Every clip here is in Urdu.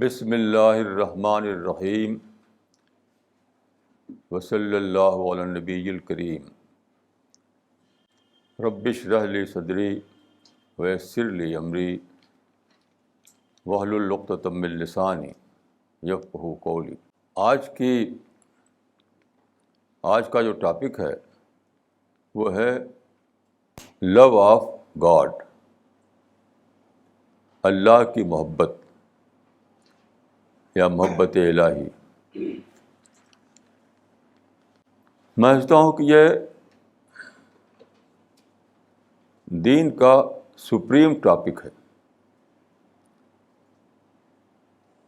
بسم اللہ الرحمن الرحیم وصلی اللہ علی النبی الکریم رب اشرح لی صدری ویسر لی امری واحلل عقدۃ من لسانی یفقہوا قولی۔ آج کا جو ٹاپک ہے وہ ہے لو آف گاڈ، اللہ کی محبت یا محبت الہی۔ میں سمجھتا ہوں کہ یہ دین کا سپریم ٹاپک ہے،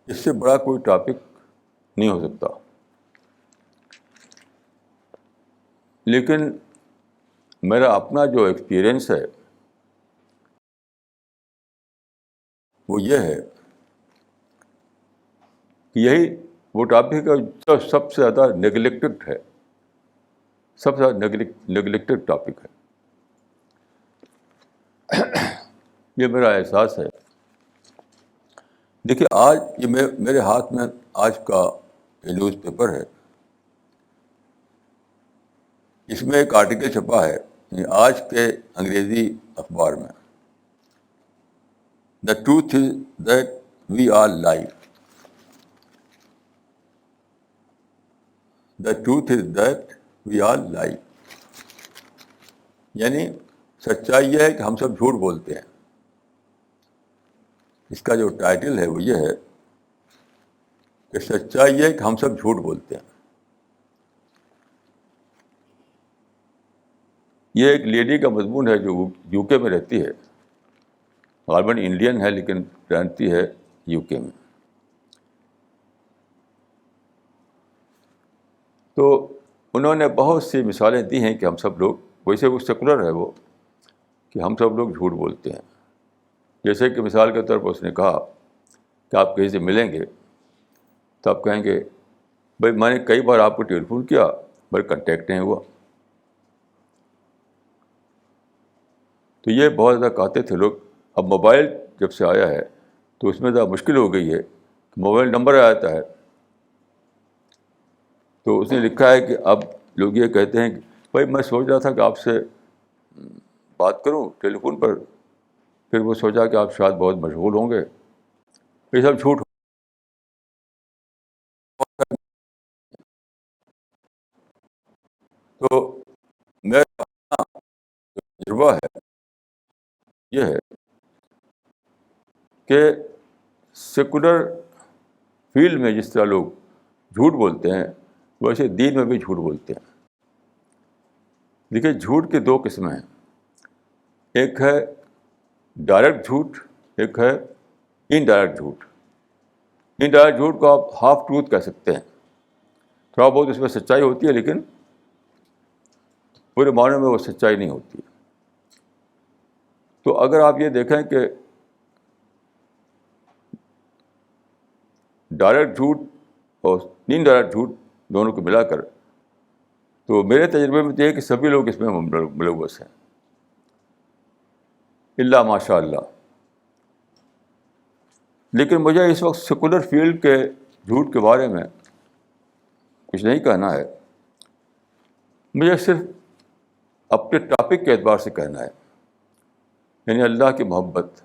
اس سے بڑا کوئی ٹاپک نہیں ہو سکتا۔ لیکن میرا اپنا جو ایکسپیرئنس ہے وہ یہ ہے کہ یہی وہ ٹاپک ہے جو سب سے زیادہ نیگلیکٹڈ ہے، سب سے زیادہ نیگلیکٹڈ ٹاپک ہے۔ یہ میرا احساس ہے۔ دیکھیے، آج یہ میرے ہاتھ میں آج کا یہ نیوز پیپر ہے، اس میں ایک آرٹیکل چھپا ہے آج کے انگریزی اخبار میں، the truth is that we are lie, the truth is that we are lie, یعنی سچائی یہ ہے کہ ہم سب جھوٹ بولتے ہیں۔ اس کا جو ٹائٹل ہے وہ یہ ہے کہ سچائی یہ ہے کہ ہم سب جھوٹ بولتے ہیں۔ یہ ایک لیڈی کا مضمون ہے جو یو کے میں رہتی ہے، غالباً انڈین ہے لیکن رہتی ہے یو کے میں۔ تو انہوں نے بہت سی مثالیں دی ہیں کہ ہم سب لوگ، ویسے وہ سیکولر ہے وہ، کہ ہم سب لوگ جھوٹ بولتے ہیں۔ جیسے کہ مثال کے طور پر اس نے کہا کہ آپ کہیں سے ملیں گے تو آپ کہیں گے بھائی میں نے کئی بار آپ کو ٹیلی فون کیا، بھائی کنٹیکٹ نہیں ہوا۔ تو یہ بہت زیادہ کہتے تھے لوگ۔ اب موبائل جب سے آیا ہے تو اس میں زیادہ مشکل ہو گئی ہے کہ موبائل نمبر آ جاتا ہے، تو اس نے لکھا ہے کہ اب لوگ یہ کہتے ہیں کہ بھائی میں سوچ رہا تھا کہ آپ سے بات کروں ٹیلی فون پر، پھر وہ سوچا کہ آپ شاید بہت مشغول ہوں گے۔ یہ سب جھوٹ۔ تو میرا تجربہ ہے یہ ہے کہ سیکولر فیلڈ میں جس طرح لوگ جھوٹ بولتے ہیں ویسے دین میں بھی جھوٹ بولتے ہیں۔ دیکھیے، جھوٹ کی دو قسمیں ہیں، ایک ہے ڈائریکٹ جھوٹ، ایک ہے انڈائریکٹ جھوٹ۔ انڈائریکٹ جھوٹ کو آپ ہاف ٹروتھ کہہ سکتے ہیں، تھوڑا بہت اس میں سچائی ہوتی ہے لیکن پورے معنی میں وہ سچائی نہیں ہوتی۔ تو اگر آپ یہ دیکھیں کہ ڈائریکٹ جھوٹ اور انڈائریکٹ جھوٹ دونوں کو ملا کر، تو میرے تجربے میں تو یہ ہے کہ سبھی لوگ اس میں ملوث ہیں الا ماشاء اللہ۔ لیکن مجھے اس وقت سیکولر فیلڈ کے جھوٹ کے بارے میں کچھ نہیں کہنا ہے، مجھے صرف اپنے ٹاپک کے اعتبار سے کہنا ہے، یعنی اللہ کی محبت۔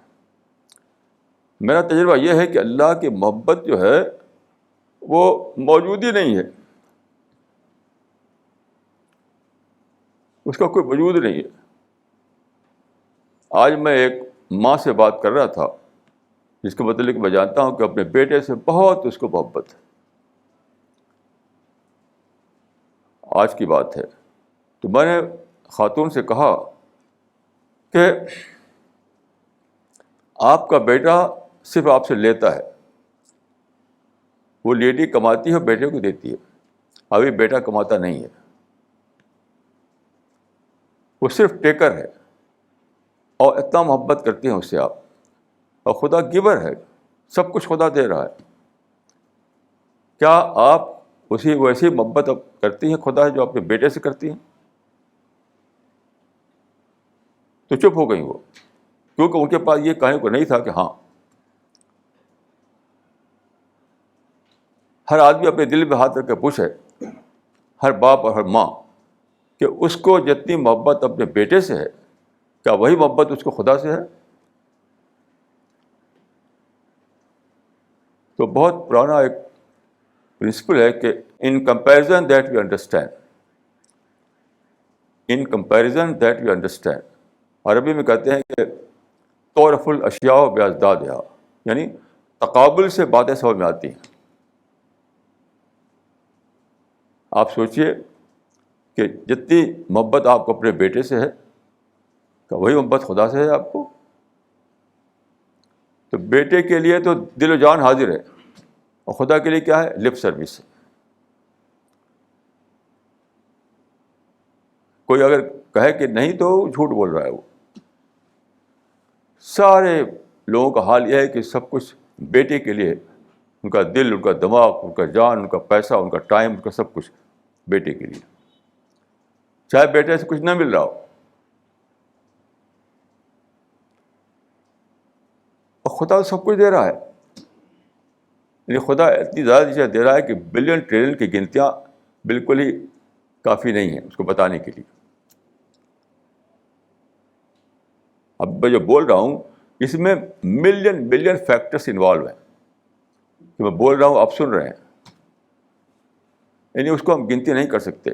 میرا تجربہ یہ ہے کہ اللہ کی محبت جو ہے وہ موجود ہی نہیں ہے، اس کا کوئی وجود نہیں ہے۔ آج میں ایک ماں سے بات کر رہا تھا جس کے متعلق میں جانتا ہوں کہ اپنے بیٹے سے بہت اس کو محبت ہے۔ آج کی بات ہے، تو میں نے خاتون سے کہا کہ آپ کا بیٹا صرف آپ سے لیتا ہے، وہ لیڈی کماتی ہے اور بیٹے کو دیتی ہے، ابھی بیٹا کماتا نہیں ہے، وہ صرف ٹیکر ہے، اور اتنا محبت کرتے ہیں اس سے آپ، اور خدا گیور ہے، سب کچھ خدا دے رہا ہے۔ کیا آپ ویسی محبت کرتی ہیں خدا جو اپنے بیٹے سے کرتی ہیں؟ تو چپ ہو گئی وہ، کیونکہ ان کے پاس یہ کہنے کو نہیں تھا کہ ہاں ہر آدمی اپنے دل میں ہاتھ رکھ کے پوچھے، ہر باپ اور ہر ماں، کہ اس کو جتنی محبت اپنے بیٹے سے ہے، کیا وہی محبت اس کو خدا سے ہے؟ تو بہت پرانا ایک پرنسپل ہے کہ in comparison that we understand, in comparison that we understand, Arabic میں کہتے ہیں کہ تعرف الاشیاء باضدادها، یعنی تقابل سے باتیں سمجھ میں آتی ہیں. آپ سوچئے کہ جتنی محبت آپ کو اپنے بیٹے سے ہے، کہ وہی محبت خدا سے ہے آپ کو. تو بیٹے کے لیے تو دل و جان حاضر ہے، اور خدا کے لیے کیا ہے؟ Lip service. کوئی اگر کہے کہ نہیں تو جھوٹ بول رہا ہے. وہ سارے لوگوں کا حال یہ ہے کہ سب کچھ بیٹے کے لیے، ان کا دل، ان کا دماغ، ان کا جان، ان کا پیسہ، ان کا ٹائم، ان کا سب کچھ بیٹے کے لیے، چاہے بیٹے سے کچھ نہ مل رہا ہو. اور خدا سب کچھ دے رہا ہے. یعنی خدا اتنی زیادہ چیزیں دے رہا ہے کہ بلین ٹریلین کی گنتیاں بالکل ہی کافی نہیں ہیں اس کو بتانے کے لیے. اب میں جو بول رہا ہوں اس میں ملین بلین فیکٹرز انوالو ہیں کہ میں بول رہا ہوں، آپ سن رہے ہیں. یعنی اس کو ہم گنتی نہیں کر سکتے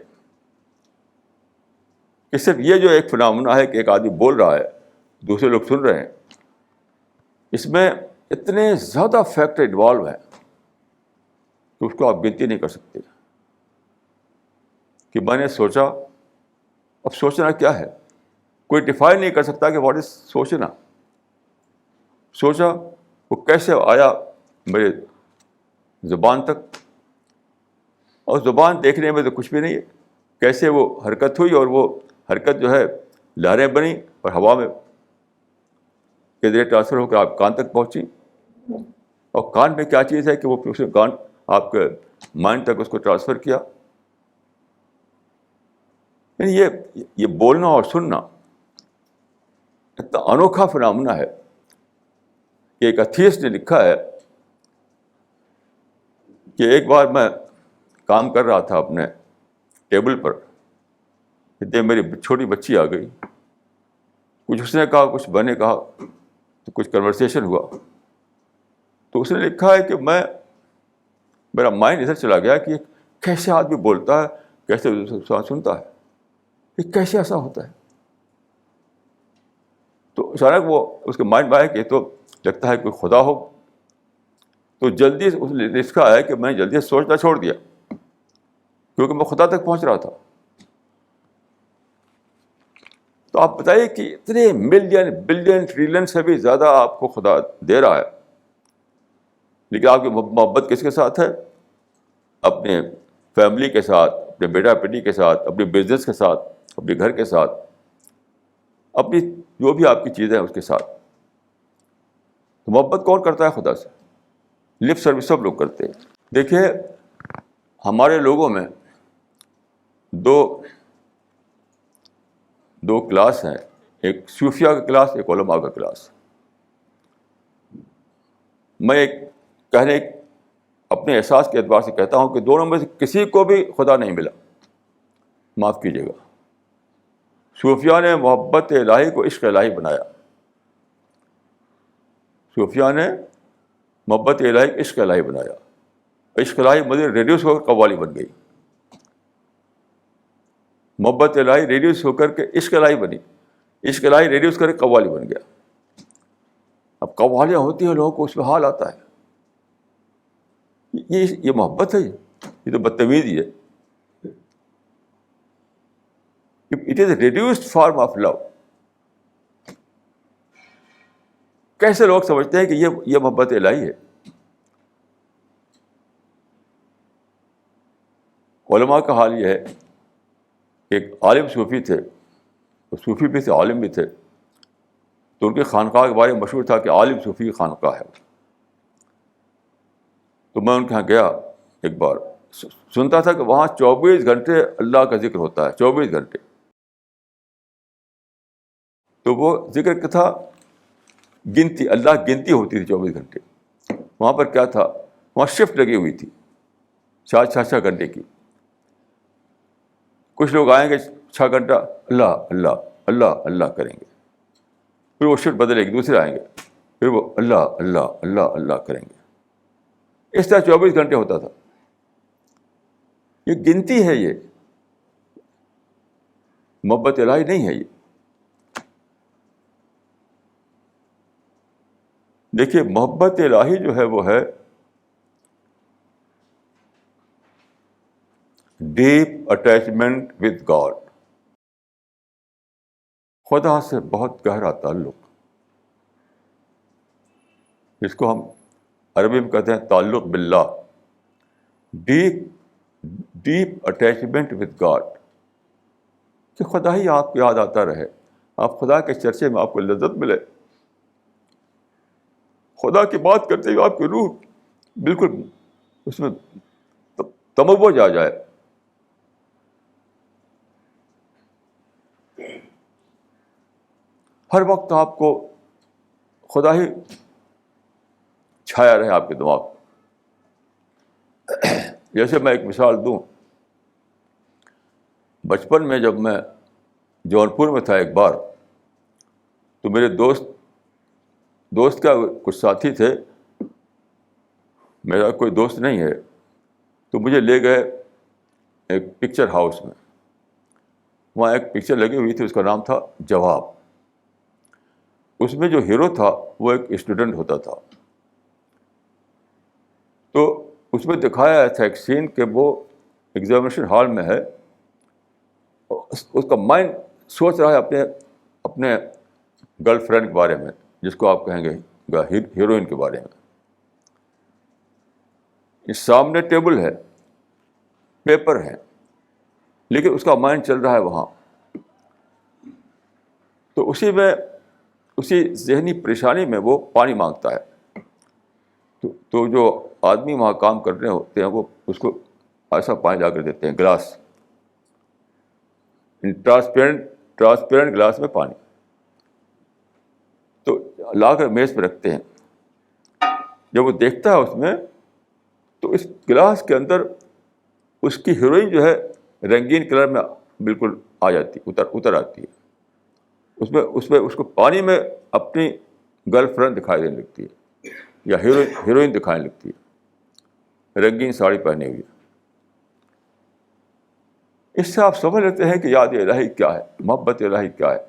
کہ صرف یہ جو ایک فنامنا ہے کہ ایک آدمی بول رہا ہے، دوسرے لوگ سن رہے ہیں. اس میں اتنے زیادہ فیکٹر انوالو ہیں کہ اس کو آپ گنتی نہیں کر سکتے. کہ میں نے سوچا، اب سوچنا کیا ہے؟ کوئی ڈیفائن نہیں کر سکتا کہ واٹ از سوچنا. سوچا وہ کیسے آیا میرے زبان تک، اور زبان دیکھنے میں تو کچھ بھی نہیں ہے. کیسے وہ حرکت ہوئی، اور وہ حرکت جو ہے لہریں بنی اور ہوا میں کے ذریعے ٹرانسفر ہو کر آپ کان تک پہنچی. اور کان میں کیا چیز ہے کہ وہ اس نے کان آپ کے مائنڈ تک اس کو ٹرانسفر کیا. یعنی یہ بولنا اور سننا اتنا انوکھا فنامنا ہے کہ ایک ایتھیسٹ نے لکھا ہے کہ ایک بار میں کام کر رہا تھا اپنے ٹیبل پر، اتنے میری چھوٹی بچی آ گئی. کچھ اس نے کہا، کچھ میں نے کہا، تو کچھ کنورسیشن ہوا. تو اس نے لکھا ہے کہ میرا مائنڈ ادھر چلا گیا کہ کیسے آدمی بولتا ہے، کیسے سنتا ہے، یہ کیسے ایسا ہوتا ہے. تو اچانک وہ اس کے مائنڈ میں آیا کہ تو لگتا ہے کوئی خدا ہو. تو جلدی اس نے لکھا ہے کہ میں نے جلدی سوچنا چھوڑ دیا کیونکہ میں خدا تک پہنچ رہا تھا. تو آپ بتائیے کہ اتنے ملین بلین ٹریلین سے بھی زیادہ آپ کو خدا دے رہا ہے، لیکن آپ کی محبت کس کے ساتھ ہے؟ اپنے فیملی کے ساتھ، اپنے بیٹا بیٹی کے ساتھ، اپنے بزنس کے ساتھ، اپنے گھر کے ساتھ، اپنی جو بھی آپ کی چیزیں ہیں اس کے ساتھ. تو محبت کون کرتا ہے خدا سے؟ لپ سروس سب لوگ کرتے ہیں. دیکھیے ہمارے لوگوں میں دو کلاس ہیں، ایک صوفیہ کا کلاس، ایک علماء کا کلاس. میں اپنے احساس کے اعتبار سے کہتا ہوں کہ دونوں میں سے کسی کو بھی خدا نہیں ملا. معاف کیجیے گا. صوفیہ نے محبت الہی کو عشق الہی بنایا. صوفیہ نے محبت الہی کو عشق الہی بنایا. عشق الہی مزید ریڈیوس ہو کر قوالی بن گئی. محبت الہی ریڈیوس ہو کر کے عشق الہی بنی. عشق الہی ریڈیوس کر کے قوالی بن گیا. اب قوالیاں ہوتی ہیں، لوگوں کو اس میں حال آتا ہے. یہ محبت ہے؟ یہ تو بدتمیزی ہے. It is a reduced form of love. کیسے لوگ سمجھتے ہیں کہ یہ محبت الہی ہے؟ علماء کا حال یہ ہے کہ ایک عالم صوفی تھے، صوفی بھی تھے، عالم بھی تھے. تو ان کی خانقاہ کے بارے میں مشہور تھا کہ عالم صوفی کی خانقاہ ہے. تو میں ان کے یہاں گیا ایک بار، سنتا تھا کہ وہاں 24 گھنٹے اللہ کا ذکر ہوتا ہے، 24 گھنٹے. تو وہ ذکر کا تھا گنتی، اللہ گنتی ہوتی تھی 24 گھنٹے. وہاں پر کیا تھا؟ وہاں شفٹ لگی ہوئی تھی. چار 6 گھنٹے کی. کچھ لوگ آئیں گے 6 گھنٹہ اللہ اللہ اللہ اللہ کریں گے, پھر وہ شفٹ بدلے گی, دوسرے آئیں گے, پھر وہ اللہ اللہ اللہ اللہ کریں گے. اس طرح 24 گھنٹے ہوتا تھا. یہ گنتی ہے, یہ محبت الہی نہیں ہے. یہ دیکھیے, محبت الہی جو ہے وہ ہے ڈیپ اٹیچمنٹ ود گاڈ, خدا سے بہت گہرا تعلق, جس کو ہم عربی میں کہتے ہیں تعلق باللہ. ڈیپ اٹیچمنٹ ود گاڈ, کہ خدا ہی آپ کو یاد آتا رہے, آپ خدا کے چرچے میں آپ کو لذت ملے, خدا کی بات کرتے ہوئے آپ کی روح بالکل اس میں تموج آ جائے. ہر وقت آپ کو خدا ہی چھایا رہے آپ کے دماغ. جیسے میں ایک مثال دوں, بچپن میں جب میں جونپور میں تھا ایک بار, تو میرے دوست کا کچھ ساتھی تھے, میرا کوئی دوست نہیں ہے, تو مجھے لے گئے ایک پکچر ہاؤس میں. وہاں ایک پکچر لگی ہوئی تھی, اس کا نام تھا جواب. اس میں جو ہیرو تھا وہ ایک اسٹوڈنٹ ہوتا تھا. تو اس میں دکھایا تھا ایک سین کہ وہ ایگزامینیشن ہال میں ہے, اس کا مائنڈ سوچ رہا ہے اپنے گرل فرینڈ کے بارے میں, جس کو آپ کہیں گے ہیروئن کے بارے میں. اس سامنے ٹیبل ہے, پیپر ہے, لیکن اس کا مائنڈ چل رہا ہے وہاں. تو اسی ذہنی پریشانی میں وہ پانی مانگتا ہے. تو جو آدمی وہاں کام کر رہے ہوتے ہیں وہ اس کو ایسا پانی لا کر دیتے ہیں, گلاس, ٹرانسپیرنٹ گلاس میں پانی, تو لا کر میز پہ رکھتے ہیں. جب وہ دیکھتا ہے اس میں, تو اس گلاس کے اندر اس کی ہیروئن جو ہے رنگین کلر میں بالکل آ جاتی, اتر آتی ہے. اس کو پانی میں اپنی گرل فرینڈ دکھائی دینے لگتی ہے, یا ہیروئن دکھانے لگتی ہے, رنگین ساڑی پہنے ہوئی. اس سے آپ سمجھ لیتے ہیں کہ یاد الہی کیا ہے, محبت الہی کیا ہے,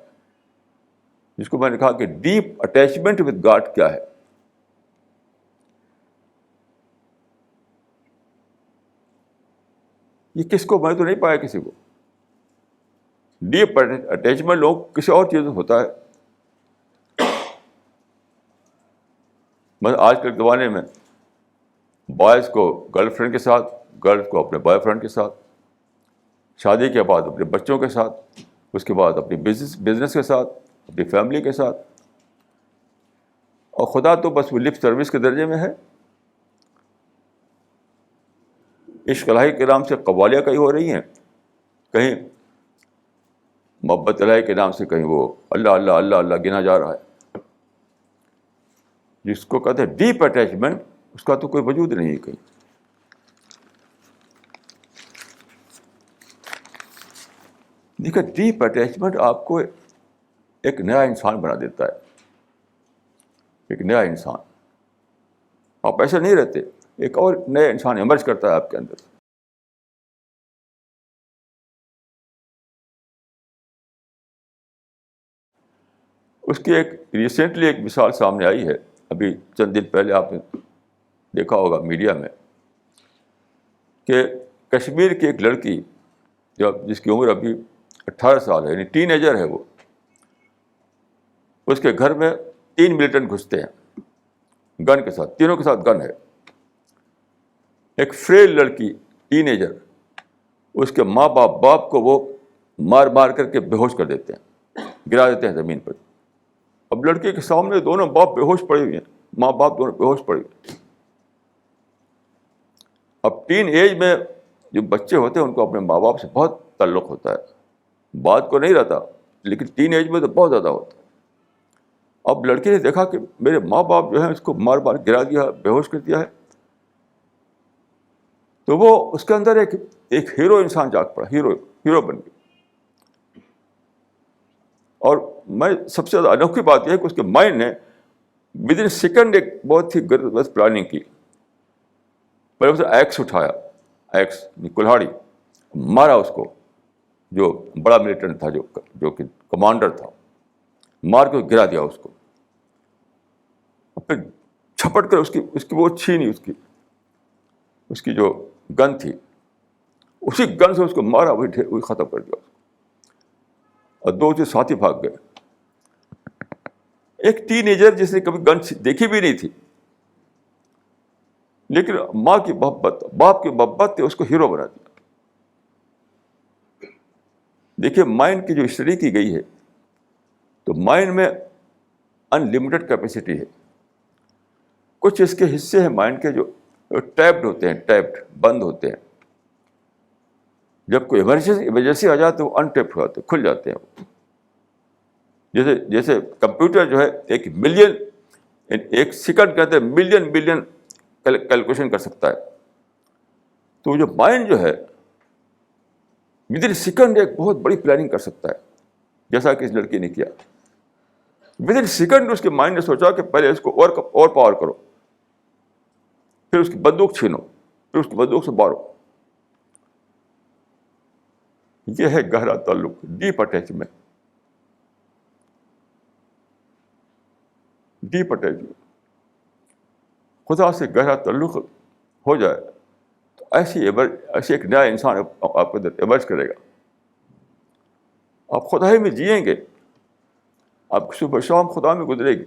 جس کو میں نے کہا کہ ڈیپ اٹیچمنٹ ود گاڈ کیا ہے. یہ کس کو, میں تو نہیں پایا کسی کو. ڈیپ اٹیچمنٹ لوگ کسی اور چیز میں ہوتا ہے. مطلب آج کل کے زمانے میں بوائز کو گرل فرینڈ کے ساتھ, گرلس کو اپنے بوائے فرینڈ کے ساتھ, شادی کے بعد اپنے بچوں کے ساتھ, اس کے بعد اپنی بزنس کے ساتھ, اپنی فیملی کے ساتھ. اور خدا تو بس وہ لپ سروس کے درجے میں ہے. عشق الہی کے نام سے قوالیاں کہیں ہو رہی ہیں, کہیں محبت الہی کے نام سے کہیں وہ اللہ اللہ اللہ اللہ گنا جا رہا ہے. جس کو کہتے ہیں ڈیپ اٹیچمنٹ, اس کا تو کوئی وجود نہیں ہے کہیں. دیکھیں, ڈیپ اٹیچمنٹ آپ کو ایک نیا انسان بنا دیتا ہے, ایک نیا انسان. آپ ایسے نہیں رہتے, ایک اور نیا انسان ایمرج کرتا ہے آپ کے اندر. اس کی ریسنٹلی ایک مثال سامنے آئی ہے, ابھی چند دن پہلے آپ نے دیکھا ہوگا میڈیا میں, کہ کشمیر کی ایک لڑکی جس کی عمر ابھی 18 سال ہے, یعنی ٹین ایجر ہے, وہ اس کے گھر میں 3 ملیٹنٹ گھستے ہیں گن کے ساتھ, تینوں کے ساتھ گن ہے. ایک فریل لڑکی ٹین ایجر, اس کے ماں باپ کو وہ مار مار کر کے بے ہوش کر دیتے ہیں, گرا دیتے ہیں زمین پر. اب لڑکی کے سامنے دونوں باپ بے ہوش پڑے ہوئے ہیں, ماں باپ دونوں بے ہوش پڑے ہوئے ہیں. اب ٹین ایج میں جو بچے ہوتے ہیں ان کو اپنے ماں باپ سے بہت تعلق ہوتا ہے, بات کو نہیں رہتا, لیکن ٹین ایج میں تو بہت زیادہ ہوتا ہے. اب لڑکی نے دیکھا کہ میرے ماں باپ جو ہیں اس کو مار مار گرا دیا, بے ہوش کر دیا ہے, تو وہ اس کے اندر ایک ہیرو انسان جاگ پڑا, ہیرو بن گیا. اور میں سب سے زیادہ انوکھی بات یہ ہے کہ اس کے مائنڈ نے ود ان سیکنڈ ایک بہت ہی گرد پلاننگ کی. پہلے اسے ایکس اٹھایا, ایکس کلہاڑی, مارا اس کو, جو بڑا ملیٹنٹ تھا, جو کہ کمانڈر تھا, مار کے گرا دیا اس کو. اور پھر چھپٹ کر اس کی وہ چھینی, اس کی جو گن تھی, اسی گن سے اس کو مارا, وہی ختم کر دیا اس کو. اور 2 ساتھی بھاگ گئے. ایک ٹین ایجر جس نے کبھی گن دیکھی بھی نہیں تھی, لیکن ماں کی محبت, باپ کی محبت نے اس کو ہیرو بنا دیا. دیکھیے مائنڈ کی جو اسٹڈی کی گئی ہے, تو مائنڈ میں انلمیٹڈ کیپیسٹی ہے. کچھ اس کے حصے ہیں مائنڈ کے جو ٹیپڈ ہوتے ہیں, بند ہوتے ہیں. جب کوئی ایمرجنسی آ جاتی ہے وہ انٹیپڈ ہو جاتے ہیں, کھل جاتے ہیں. جیسے کمپیوٹر جو ہے ایک سیکنڈ کے اندر ملین کیلکولیشن کر سکتا ہے, تو جو مائنڈ جو ہے ود ان سیکنڈ ایک بہت بڑی پلاننگ کر سکتا ہے, جیسا کہ اس لڑکی نے کیا. ود ان سیکنڈ اس کے مائنڈ نے سوچا کہ پہلے اس کو اور پاور کرو, پھر اس کی بندوق چھینو, پھر اس کی بندوق سے مارو. یہ ہے گہرا تعلق, ڈیپ اٹیچمنٹ. خدا سے گہرا تعلق ہو جائے تو ایسی ایک نیا انسان آپ کے اندر ایمرج کرے گا. آپ خدا ہی میں جئیں گے, آپ کی صبح شام خدا میں گزرے گی,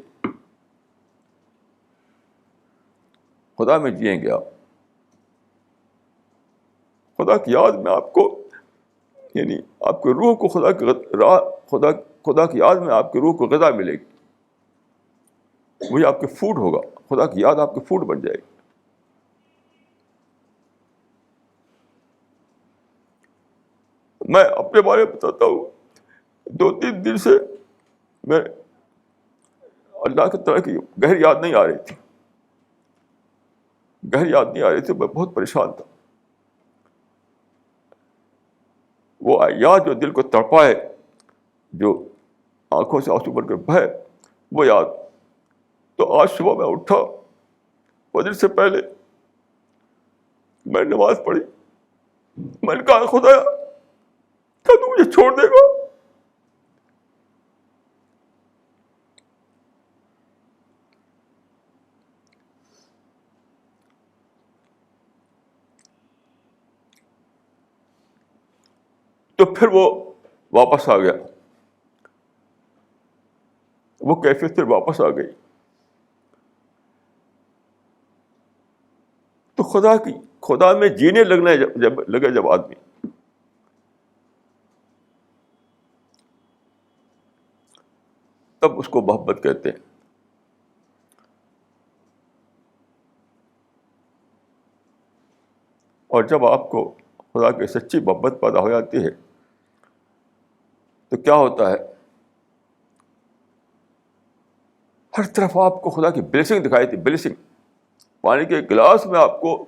خدا میں جئیں گے آپ. خدا کی یاد میں آپ کو, یعنی آپ کی روح کو خدا کی یاد میں آپ کی روح کو غذا ملے گی. وہی آپ کے فوڈ ہوگا, خدا کی یاد آپ کی فوڈ بن جائے گی. میں اپنے بارے میں بتاتا ہوں, 2-3 دن سے میں اللہ کی طرح کی گہری یاد نہیں آ رہی تھی, میں بہت پریشان تھا. وہ یاد جو دل کو تڑپائے, جو آنکھوں سے آنسو بن کر بہے, وہ یاد. تو آج صبح میں اٹھا, فجر سے پہلے میں نماز پڑھی. میں نے کہا خدا کیا تو مجھے چھوڑ دے گا؟ تو پھر وہ واپس آ گیا, وہ کیفیت پھر واپس آ گئی. تو خدا میں جینے لگے جب آدمی, تب اس کو محبت کہتے ہیں. اور جب آپ کو خدا کی سچی محبت پیدا ہو جاتی ہے تو کیا ہوتا ہے, ہر طرف آپ کو خدا کی بلیسنگ دکھائی تھی. بلیسنگ, پانی کے گلاس میں آپ کو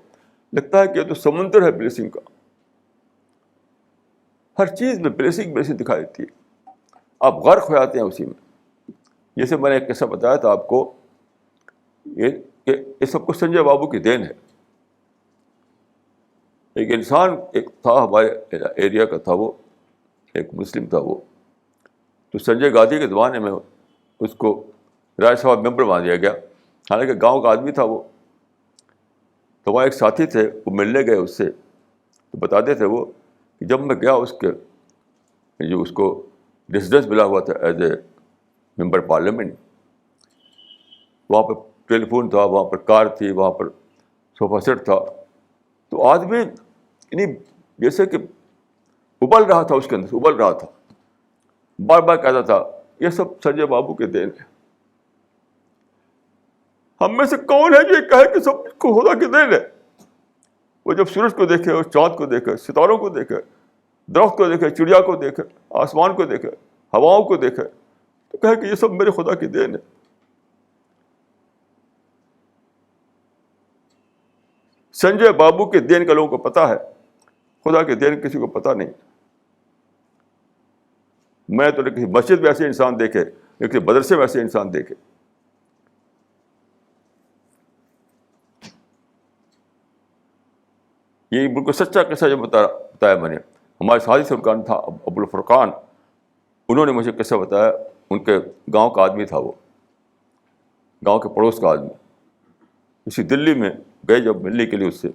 لگتا ہے کہ یہ تو سمندر ہے بلیسنگ کا. ہر چیز میں بلیسنگ دکھائی دیتی ہے, آپ غرق ہو جاتے ہیں اسی میں. جیسے میں نے ایک قصہ بتایا تھا آپ کو, یہ سب کچھ سنجے بابو کی دین ہے. ایک انسان تھا ہمارے ایریا کا تھا, وہ ایک مسلم تھا وہ. تو سنجے گاندھی کے زمانے میں اس کو راجیہ سبھا ممبر بنا دیا گیا, حالانکہ گاؤں کا آدمی تھا وہ. تو وہاں ایک ساتھی تھے, وہ ملنے گئے اس سے, تو بتاتے تھے وہ کہ جب میں گیا اس کو ریزیڈنس ملا ہوا تھا ایز اے ممبر پارلیمنٹ, وہاں پر ٹیلی فون تھا, وہاں پر کار تھی, وہاں پر صوفہ سیٹ تھا. تو آدمی یعنی جیسے کہ ابل رہا تھا, اس کے اندر ابل رہا تھا, بار بار کہتا تھا یہ سب سنجے بابو کے دین ہے. ہم میں سے کون ہے جو یہ کہے کہ سب کو خدا کے دین ہے؟ وہ جب سورج کو دیکھے, اور چاند کو دیکھے, ستاروں کو دیکھے, درخت کو دیکھے, چڑیا کو دیکھے, آسمان کو دیکھے, ہواؤں کو دیکھے, تو کہے کہ یہ سب میرے خدا کی دین ہے. سنجے بابو کے دین کا لوگوں کو پتہ ہے، خدا کے دین کسی کو پتہ نہیں. میں تو کسی مسجد میں ایسے انسان دیکھے، کسی مدرسے میں ایسے انسان دیکھے. یہ بالکل سچا قصہ جو بتایا میں نے. ہمارے ساتھی سے ان کا نام تھا ابو الفرقان. انہوں نے مجھے قصہ بتایا. ان کے گاؤں کا آدمی تھا، وہ گاؤں کے پڑوس کا آدمی. اسی دلی میں گئے جب ملنے کے لیے اس سے،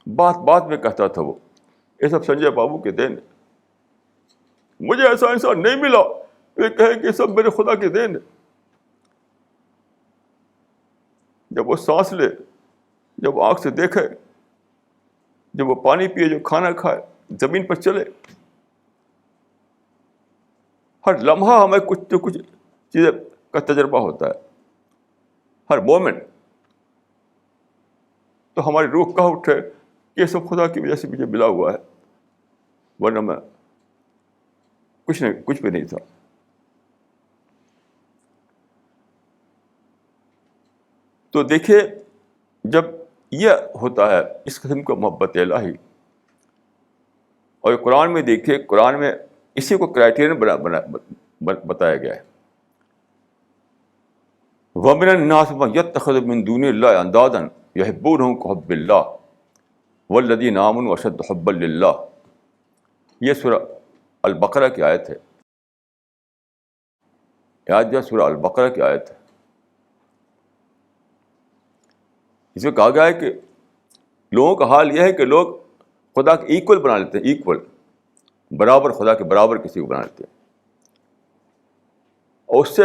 بات میں کہتا تھا وہ، یہ سب سنجے بابو کے دین. مجھے ایسا انسان نہیں ملا یہ کہے کہ سب میرے خدا کے دین. جب وہ سانس لے، جب وہ آنکھ سے دیکھے، جب وہ پانی پیے، جو کھانا کھائے، زمین پر چلے، ہر لمحہ ہمیں کچھ نہ کچھ چیزیں کا تجربہ ہوتا ہے، ہر مومنٹ. تو ہماری روح کہاں اٹھے کہ یہ سب خدا کی وجہ سے مجھے ملا ہوا ہے، ورنہ میں کچھ بھی نہیں تھا. تو دیکھیے، جب یہ ہوتا ہے اس قسم کا محبت الہی، اور قرآن میں دیکھیے، قرآن میں اسی کو کرائٹیرین بتایا گیا ہے. وَمِنَ النَّاسِ مَن يَتَّخِذُ مِن دُونِ اللَّهِ أَندَادًا يُحِبُّونَهُم كَحُبِّ اللَّهِ وَالَّذِينَ آمَنُوا أَشَدُّ حُبًّا لِلَّهِ. یہ سورہ البقرہ کی آیت ہے. یاد جو سورہ البقرہ کی آیت ہے. اس میں کہا گیا ہے کہ لوگوں کا حال یہ ہے کہ لوگ خدا کے ایکول بنا لیتے ہیں، ایکول، برابر، خدا کے برابر کسی کو بنا لیتے ہیں، اور اس سے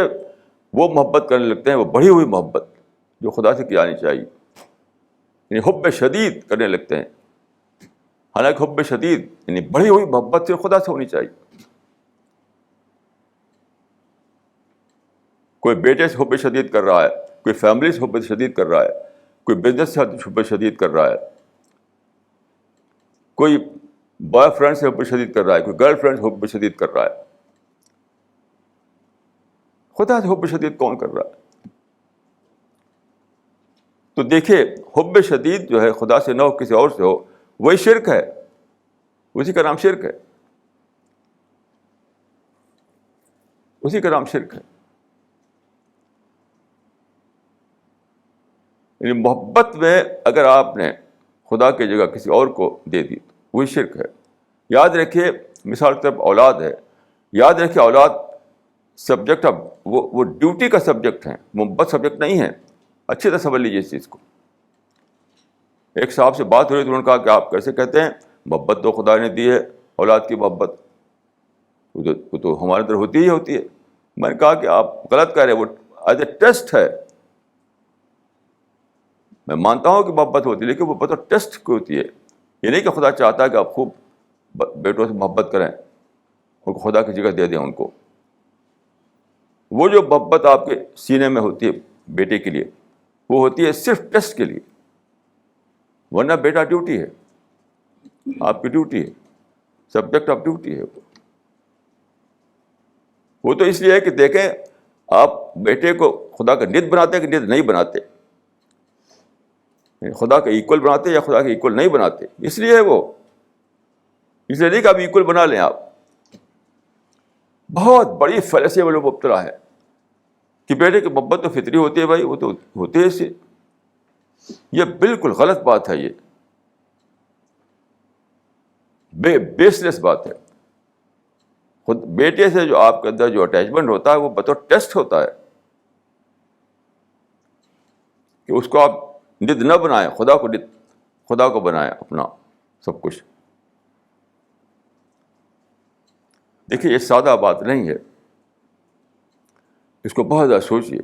وہ محبت کرنے لگتے ہیں، وہ بڑھی ہوئی محبت جو خدا سے کی جانی چاہیے، یعنی حب شدید کرنے لگتے ہیں. حالانکہ حب شدید یعنی بڑھی ہوئی محبت سے خدا سے ہونی چاہیے. کوئی بیٹے سے حب شدید کر رہا ہے، کوئی فیملی سے حب شدید کر رہا ہے، کوئی بزنس سے حب شدید کر رہا ہے، کوئی بوائے فرینڈ سے حب شدید کر رہا ہے، کوئی گرل فرینڈ سے حب شدید کر رہا ہے. خدا سے حب شدید کون کر رہا ہے؟ تو دیکھیے، حب شدید جو ہے خدا سے نہ ہو، کسی اور سے ہو، وہی شرک ہے، اسی کا نام شرک ہے، اسی کا نام شرک ہے. یعنی محبت میں اگر آپ نے خدا کی جگہ کسی اور کو دے دی تو وہی شرک ہے. یاد رکھیے، مثال کے طور پر اولاد ہے، یاد رکھیے اولاد سبجیکٹ، اب وہ ڈیوٹی کا سبجیکٹ ہے، محبت سبجیکٹ نہیں ہے. اچھی طرح سمجھ لیجیے اس چیز کو. ایک صاحب سے بات ہو رہی تو انہوں نے کہا کہ آپ کیسے کہتے ہیں محبت تو خدا نے دی ہے، اولاد کی محبت وہ تو ہمارے اندر ہوتی ہی ہوتی ہے. میں نے کہا کہ آپ غلط کہہ رہے ہیں، وہ ایز اے ٹیسٹ ہے. میں مانتا ہوں کہ محبت ہوتی ہے، لیکن وہ محبت ٹیسٹ کی ہوتی ہے. یہ نہیں کہ خدا چاہتا ہے کہ آپ خوب بیٹوں سے محبت کریں، ان کو خدا کی جگہ دے دیں ان کو. وہ جو محبت آپ کے سینے میں ہوتی ہے بیٹے کے لیے، وہ ہوتی ہے صرف ٹیسٹ کے لیے، ورنہ بیٹا ڈیوٹی ہے، آپ کی ڈیوٹی ہے، سبجیکٹ آف ڈیوٹی ہے. وہ تو اس لیے ہے کہ دیکھیں آپ بیٹے کو خدا کا ند بناتے ہیں کہ ند نہیں بناتے، خدا کا ایکول بناتے یا خدا کا ایکول نہیں بناتے. اس لیے ہے وہ، اس لیے نہیں کہ آپ ایکول بنا لیں. آپ بہت بڑی فلسفے میں لوگ مبتلا ہے کہ بیٹے کی محبت تو فطری ہوتی ہے. بھائی وہ تو ہوتے ہیں سے، یہ بالکل غلط بات ہے. یہ بیس لیس بات ہے. خود بیٹے سے جو آپ کے اندر جو اٹیچمنٹ ہوتا ہے وہ بطور ٹیسٹ ہوتا ہے کہ اس کو آپ ند نہ بنائیں، خدا کو بنائیں اپنا سب کچھ. دیکھیے یہ سادہ بات نہیں ہے، اس کو بہت زیادہ سوچیے،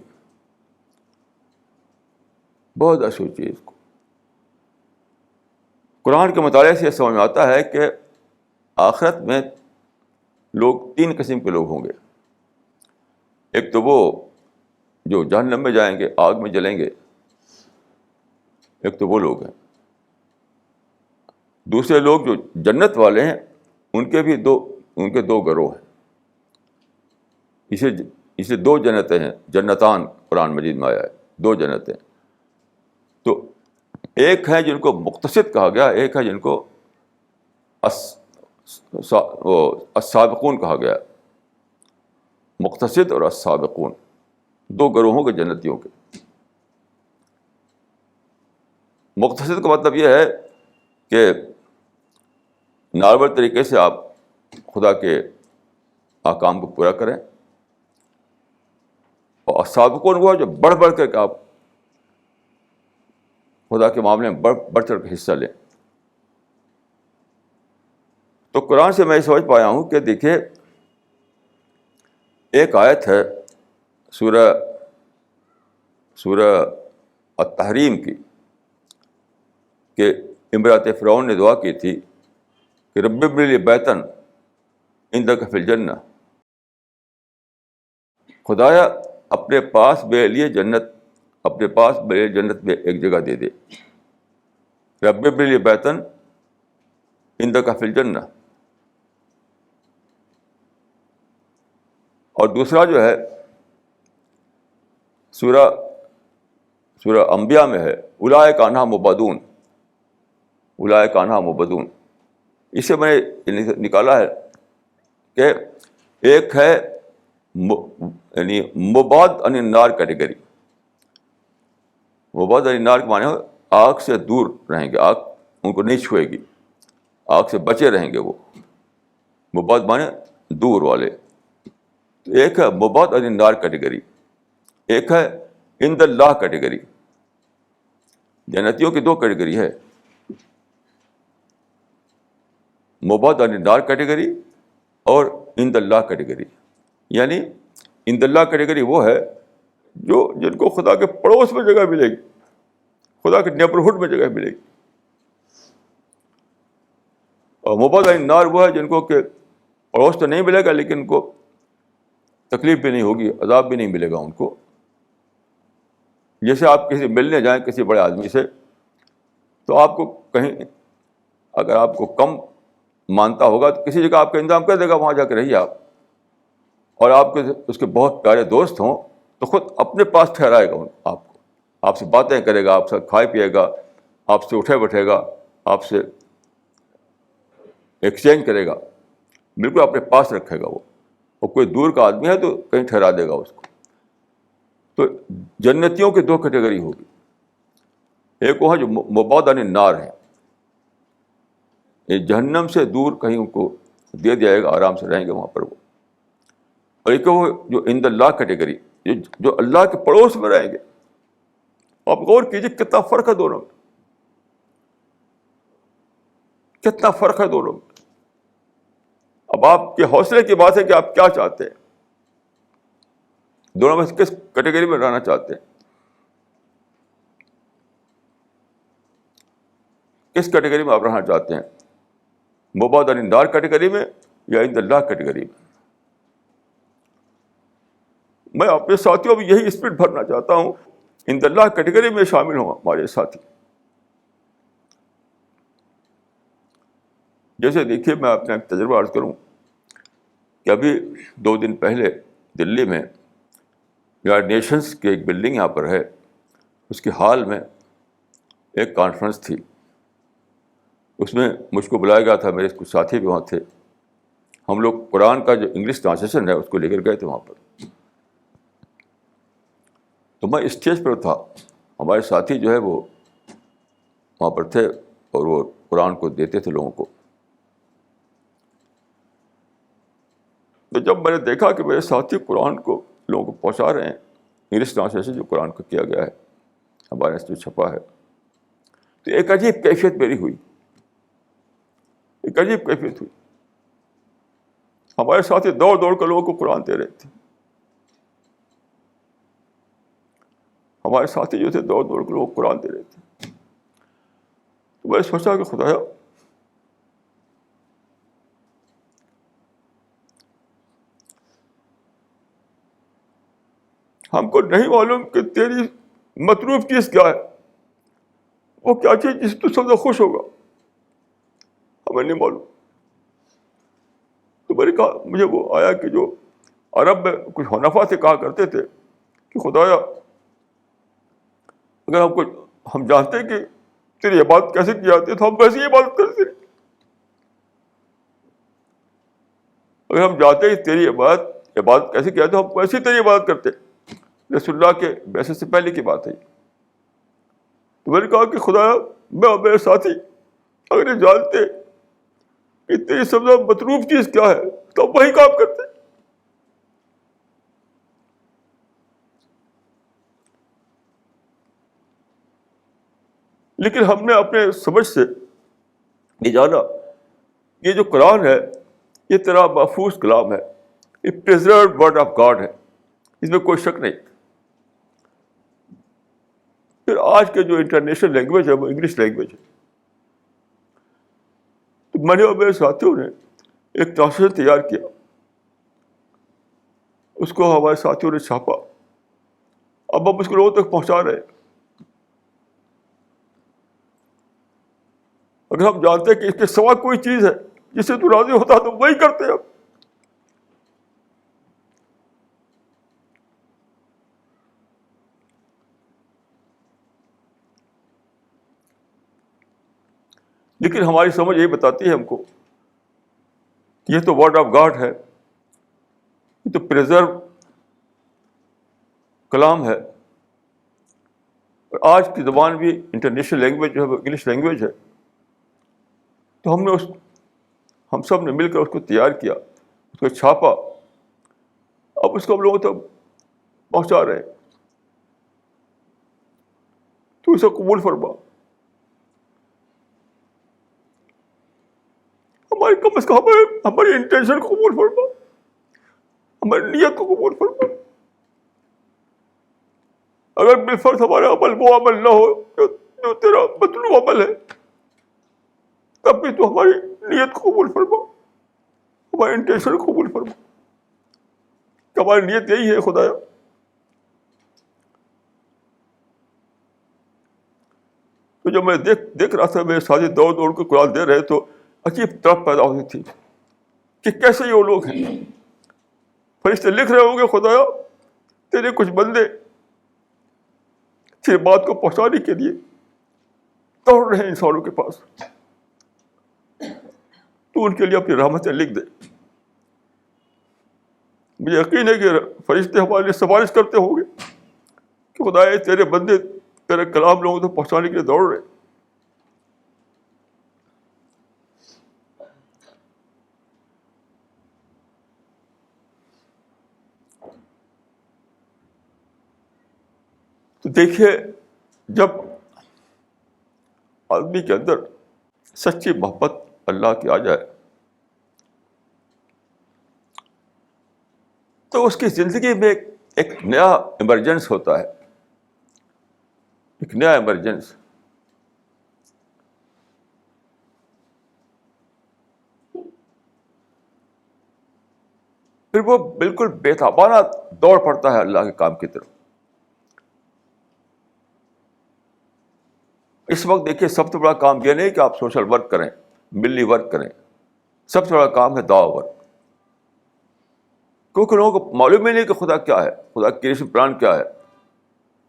بہت زیادہ سوچیے اس کو. قرآن کے مطالعے سے یہ سمجھ میں آتا ہے کہ آخرت میں لوگ 3 قسم کے لوگ ہوں گے. ایک تو وہ جو جہنم میں جائیں گے، آگ میں جلیں گے، ایک تو وہ لوگ ہیں. دوسرے لوگ جو جنت والے ہیں، ان کے 2 گروہ ہیں. اسے 2 جنتیں ہیں، جنتان قرآن مجید میں آیا ہے، 2 جنتیں. تو ایک ہے جن کو مقتصد کہا گیا, ایک ہے جن کو السابقون کہا گیا. مقتصد اور السابقون, دو گروہوں کے جنتیوں کے. مقتصد کا مطلب یہ ہے کہ نارمل طریقے سے آپ خدا کے احکام کو پورا کریں, اور السابقون وہ ہے جو بڑھ بڑھ کر کے آپ خدا کے معاملے میں بڑھ چڑھ کے حصہ لیں. تو قرآن سے میں یہ سمجھ پایا ہوں کہ دیکھیے, ایک آیت ہے سورہ التحریم کی کہ امرأت فرعون نے دعا کی تھی کہ رب ابن لی بیتن عندک فی الجنہ, خدایا اپنے پاس میرے لیے جنت میں ایک جگہ دے دے. رب ابن لی بیتن عندک فی الجنہ. اور دوسرا جو ہے سورہ انبیاء میں ہے, اولئک عنہا مبعدون, اولئک عنہا مبعدون. اسے میں نے نکالا ہے کہ ایک ہے یعنی مبعد عن النار کیٹیگری. مبعد عن النار کے معنی ہے آگ سے دور رہیں گے, آگ ان کو نہیں چھوئے گی, آگ سے بچے رہیں گے وہ. مبعد معنی دور والے. ایک ہے مبعد عن النار کیٹیگری, ایک ہے عند اللہ کیٹیگری. جنتیوں کی دو کیٹیگری ہے, مبعد عن النار کیٹیگری اور عند اللہ کیٹیگری. یعنی عند اللہ کیٹیگری وہ ہے جن کو خدا کے پڑوس میں جگہ ملے گی, خدا کے نیبرہڈ میں جگہ ملے گی. اور مبعد عن النار وہ ہے جن کو کہ پڑوس تو نہیں ملے گا لیکن ان کو تکلیف بھی نہیں ہوگی, عذاب بھی نہیں ملے گا ان کو. جیسے آپ کسی ملنے جائیں کسی بڑے آدمی سے, تو آپ کو کہیں اگر آپ کو کم مانتا ہوگا تو کسی جگہ آپ کا انتظام کر دے گا, وہاں جا کے رہیے آپ. اور آپ کے اس کے بہت پیارے دوست ہوں تو خود اپنے پاس ٹھہرائے گا آپ کو, آپ سے باتیں کرے گا, آپ سے کھائے پیے گا, آپ سے اٹھے بیٹھے گا, آپ سے ایکسچینج کرے گا, بالکل اپنے پاس رکھے گا وہ. اور کوئی دور کا آدمی ہے تو کہیں ٹھہرا دے گا اس کو. تو جنتیوں کی دو کیٹیگری ہوگی, ایک وہ ہے جو مبعد عن النار ہے, جہنم سے دور کہیں ان کو دے دیا جائے گا, آرام سے رہیں گے وہاں پر وہ. اور ایک وہ جو عند اللہ کیٹیگری, جو اللہ کے پڑوس میں رہیں گے. آپ غور کیجیے کتنا فرق ہے دونوں میں, کتنا فرق ہے دونوں میں. اب آپ کے حوصلے کی بات ہے کہ آپ کیا چاہتے ہیں, دونوں میں سے کس کیٹیگری میں رہنا چاہتے ہیں, کس کیٹیگری میں آپ رہنا چاہتے ہیں, مبعد عن النار کیٹیگری میں یا عند اللہ کیٹیگری میں. میں اپنے ساتھیوں میں یہی اسپرٹ بھرنا چاہتا ہوں, عند اللہ کیٹیگری میں شامل ہوں ہمارے ساتھی. جیسے دیکھیے میں اپنا ایک تجربہ عرض کروں کہ ابھی 2 دن پہلے دلی میں یونائیٹڈ نیشنز کی ایک بلڈنگ یہاں پر ہے, اس کے ہال میں ایک کانفرنس تھی. اس میں مجھ کو بلایا گیا تھا, میرے کچھ ساتھی بھی وہاں تھے. ہم لوگ قرآن کا جو انگلش ٹرانسلیشن ہے اس کو لے کر گئے تھے وہاں پر. تو میں اسٹیج پر تھا, ہمارے ساتھی جو ہے وہ وہاں پر تھے اور وہ قرآن کو دیتے تھے لوگوں کو. تو جب میں نے دیکھا کہ میرے ساتھی قرآن کو لوگوں کو پہنچا رہے ہیں, انگلش ٹرانسلیشن جو قرآن کا کیا گیا ہے ہمارے جو چھپا ہے, تو ایک عجیب کیفیت میری ہوئی, ایک عجیب کیفیت ہوئی. ہمارے ساتھی دوڑ دوڑ کر لوگوں کو قرآن دے رہے تھے, ہمارے ساتھی جو تھے دوڑ دوڑ کر لوگوں کو قرآن دے رہے تھے. تو میں نے سوچا کہ خدایا ہم کو نہیں معلوم کہ تیری مطلوب چیز کیا ہے, وہ کیا چیز جس تو سب سے خوش ہوگا, ہمیں نہیں معلوم. تو میں نے کہا, مجھے وہ آیا کہ جو عرب میں کچھ حنفا سے کہا کرتے تھے کہ خدایا اگر ہم جانتے کہ تیری عبادت کیسے کی جاتی ہے تو ہم ویسے ہی عبادت کرتے ہیں. اگر ہم جانتے ہیں کہ تیری عبادت کیسے کی جاتی ہے تو ہم ویسے ہی تیری عبادت کرتے ہیں. رسول اللہ کے ویسے سے پہلے کی بات ہے. تو میں نے کہا کہ خدا میں اور میرے ساتھی اگر یہ جانتے کہ تیری سب سے مطلوب چیز کیا ہے تو ہم وہی کام کرتے. لیکن ہم نے اپنے سمجھ سے یہ جانا یہ جو قرآن ہے یہ تیرا محفوظ کلام ہے, یہ پریزروڈ ورڈ آف گاڈ ہے, اس میں کوئی شک نہیں. پھر آج کے جو انٹرنیشنل لینگویج ہے وہ انگلش لینگویج ہے. تو میں نے اور میرے ساتھیوں نے ایک ٹرانسلیشن تیار کیا, اس کو ہمارے ساتھیوں نے چھاپا, اب ہم اس کو لوگوں تک پہنچا رہے ہیں. اگر ہم جانتے ہیں کہ اس کے سوا کوئی چیز ہے جس سے تو راضی ہوتا تو وہی کرتے ہیں. لیکن ہماری سمجھ یہ بتاتی ہے ہم کو کہ یہ تو ورڈ آف گاڈ ہے, یہ تو پریزرو کلام ہے. آج کی زبان بھی انٹرنیشنل لینگویج جو ہے وہ انگلش لینگویج ہے. تو ہم سب نے مل کر اس کو تیار کیا, اس کو چھاپا, اب اس کو ہم لوگوں تک پہنچا رہے ہیں. تو اسے قبول فرما. ہماری کم از کم ہماری انٹینشن کو قبول فرما, ہماری نیت کو قبول فرما. اگر بالفرض ہمارا عمل وہ عمل نہ ہو جو تیرا مطلوب عمل ہے, تب بھی تو ہماری نیت کو قبول فرما, ہماری انٹینشن کو قبول فرما کہ ہماری نیت یہی ہے خدایا. تو جب میں دیکھ رہا تھا میرے ساتھی دوڑ کے قرآن دے رہے تو عجیب طرف پیدا ہوئی تھی کہ کیسے یہ لوگ ہیں. فرشتے لکھ رہے ہوں گے خدایا تیرے کچھ بندے تیری بات کو پہنچانے کے لیے دوڑ رہے ہیں انسانوں کے پاس, تو ان کے لیے اپنی رحمتیں لکھ دے. مجھے یقین ہے کہ فرشتے ہمارے لیے سفارش کرتے ہوں گے کہ خدایا تیرے بندے تیرے کلام لوگوں تک پہنچانے کے لیے دوڑ رہے. تو دیکھیے جب آدمی کے اندر سچی محبت اللہ کی آ جائے تو اس کی زندگی میں ایک نیا ایمرجنس ہوتا ہے, ایک نیا ایمرجنس. پھر وہ بالکل بے تابانہ دوڑ پڑتا ہے اللہ کے کام کی طرف. اس وقت دیکھیے سب سے بڑا کام یہ نہیں کہ آپ سوشل ورک کریں, ملی ورک کریں, سب سے بڑا کام ہے دعا ورک. کیونکہ لوگوں کو معلوم ہی نہیں کہ خدا کیا ہے, خدا کریشن پلان کیا ہے,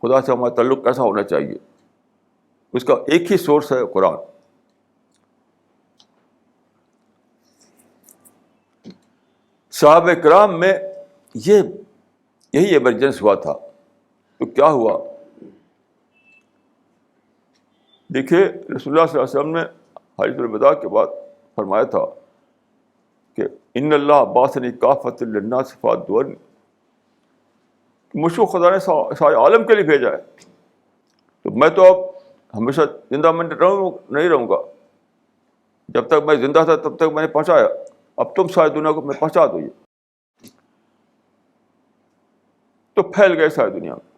خدا سے ہمارا تعلق کیسا ہونا چاہیے. اس کا ایک ہی سورس ہے قرآن. صحابہ کرام میں یہی ایمرجنس ہوا تھا. تو کیا ہوا دیکھیے رسول اللہ صلی اللہ علیہ وسلم نے حجۃ الوداع کے بعد فرمایا تھا کہ ان اللہ بعثنی کافۃ للناس فادعونی, مجھ کو خدا نے سارے عالم کے لیے بھیجا ہے. تو میں تو اب ہمیشہ زندہ میں نہیں رہوں گا. جب تک میں زندہ تھا تب تک میں نے پہنچایا, اب تم ساری دنیا کو میں پہنچا دو. یہ تو پھیل گئے ساری دنیا میں.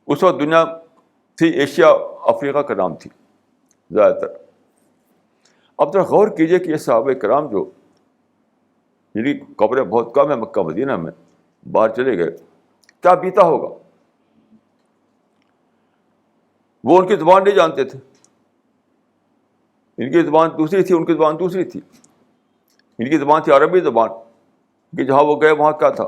اس وقت دنیا تھی ایشیا افریقہ کا نام تھی زیادہ تر. اب ذرا غور کیجئے کہ یہ صحابہ کرام جو جن کی قبریں بہت کم ہیں مکہ مدینہ میں, باہر چلے گئے, کیا بیتا ہوگا. وہ ان کی زبان نہیں جانتے تھے, ان کی زبان دوسری تھی, ان کی زبان دوسری تھی. ان کی زبان تھی عربی زبان کہ جہاں وہ گئے وہاں کیا تھا.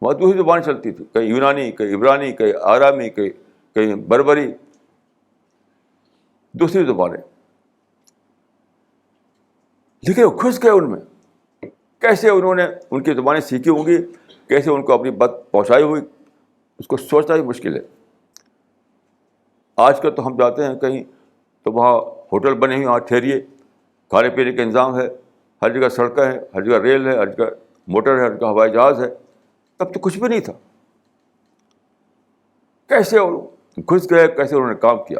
وہاں دوسری زبان چلتی تھی، کہیں یونانی، کہیں عبرانی، کہیں آرامی، کہیں بربری، دوسری زبانیں. لیکن وہ گھس گئے ان میں. کیسے انہوں نے ان کی زبانیں سیکھی ہوں گی، کیسے ان کو اپنی بات پہنچائی ہوئی، اس کو سوچنا ہی مشکل ہے. آج کل تو ہم جاتے ہیں کہیں تو وہاں ہوٹل بنے ہوئے، وہاں ٹھہریے، کھانے پینے کا انتظام ہے، ہر جگہ سڑکیں ہیں، ہر جگہ ریل ہے، ہر جگہ موٹر ہے، ہر جگہ ہوائی جہاز ہے. تب تو کچھ بھی نہیں تھا. کیسے گھس گئے، کیسے انہوں نے کام کیا،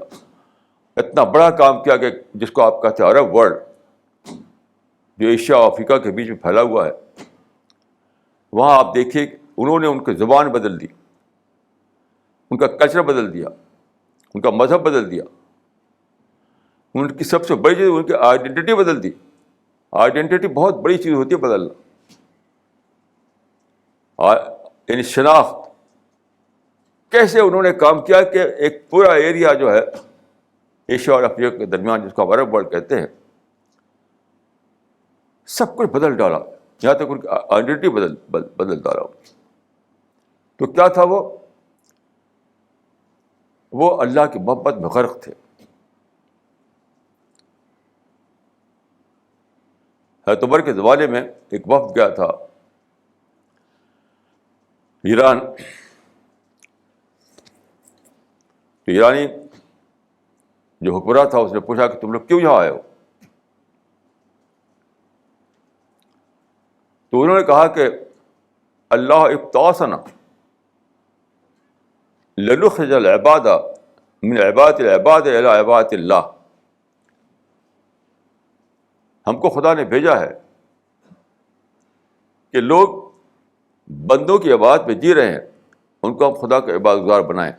اتنا بڑا کام کیا کہ جس کو آپ کہتے ہیں عرب ورلڈ، جو ایشیا اور افریقہ کے بیچ میں پھیلا ہوا ہے. وہاں آپ دیکھیے انہوں نے ان کی زبان بدل دی، ان کا کلچر بدل دیا، ان کا مذہب بدل دیا. ان کی سب سے بڑی چیز ان کی آئیڈینٹی بدل دی. آئیڈینٹی بہت بڑی چیز ہوتی ہے بدلنا، یعنی شناخت. کیسے انہوں نے کام کیا کہ ایک پورا ایریا جو ہے ایشیا اور افریقہ کے درمیان، جس کو عرب ورلڈ کہتے ہیں، سب کچھ بدل ڈالا، یہاں تک ان کی آئیڈینٹی بدل ڈالا. تو کیا تھا وہ اللہ کی محبت میں غرق تھے. حضرت عمر کے زمانے میں ایک وفد گیا تھا ایران. تو ایرانی جو حکمراں تھا اس نے پوچھا کہ تم لوگ کیوں یہاں آئے ہو؟ تو انہوں نے کہا کہ اللہ ابتعثنا لنخرج العباد من عبادۃ العباد الی عبادۃ اللہ. ہم کو خدا نے بھیجا ہے کہ لوگ بندوں کی عبادت میں جی رہے ہیں، ان کو ہم خدا کے عبادت گزار بنائیں.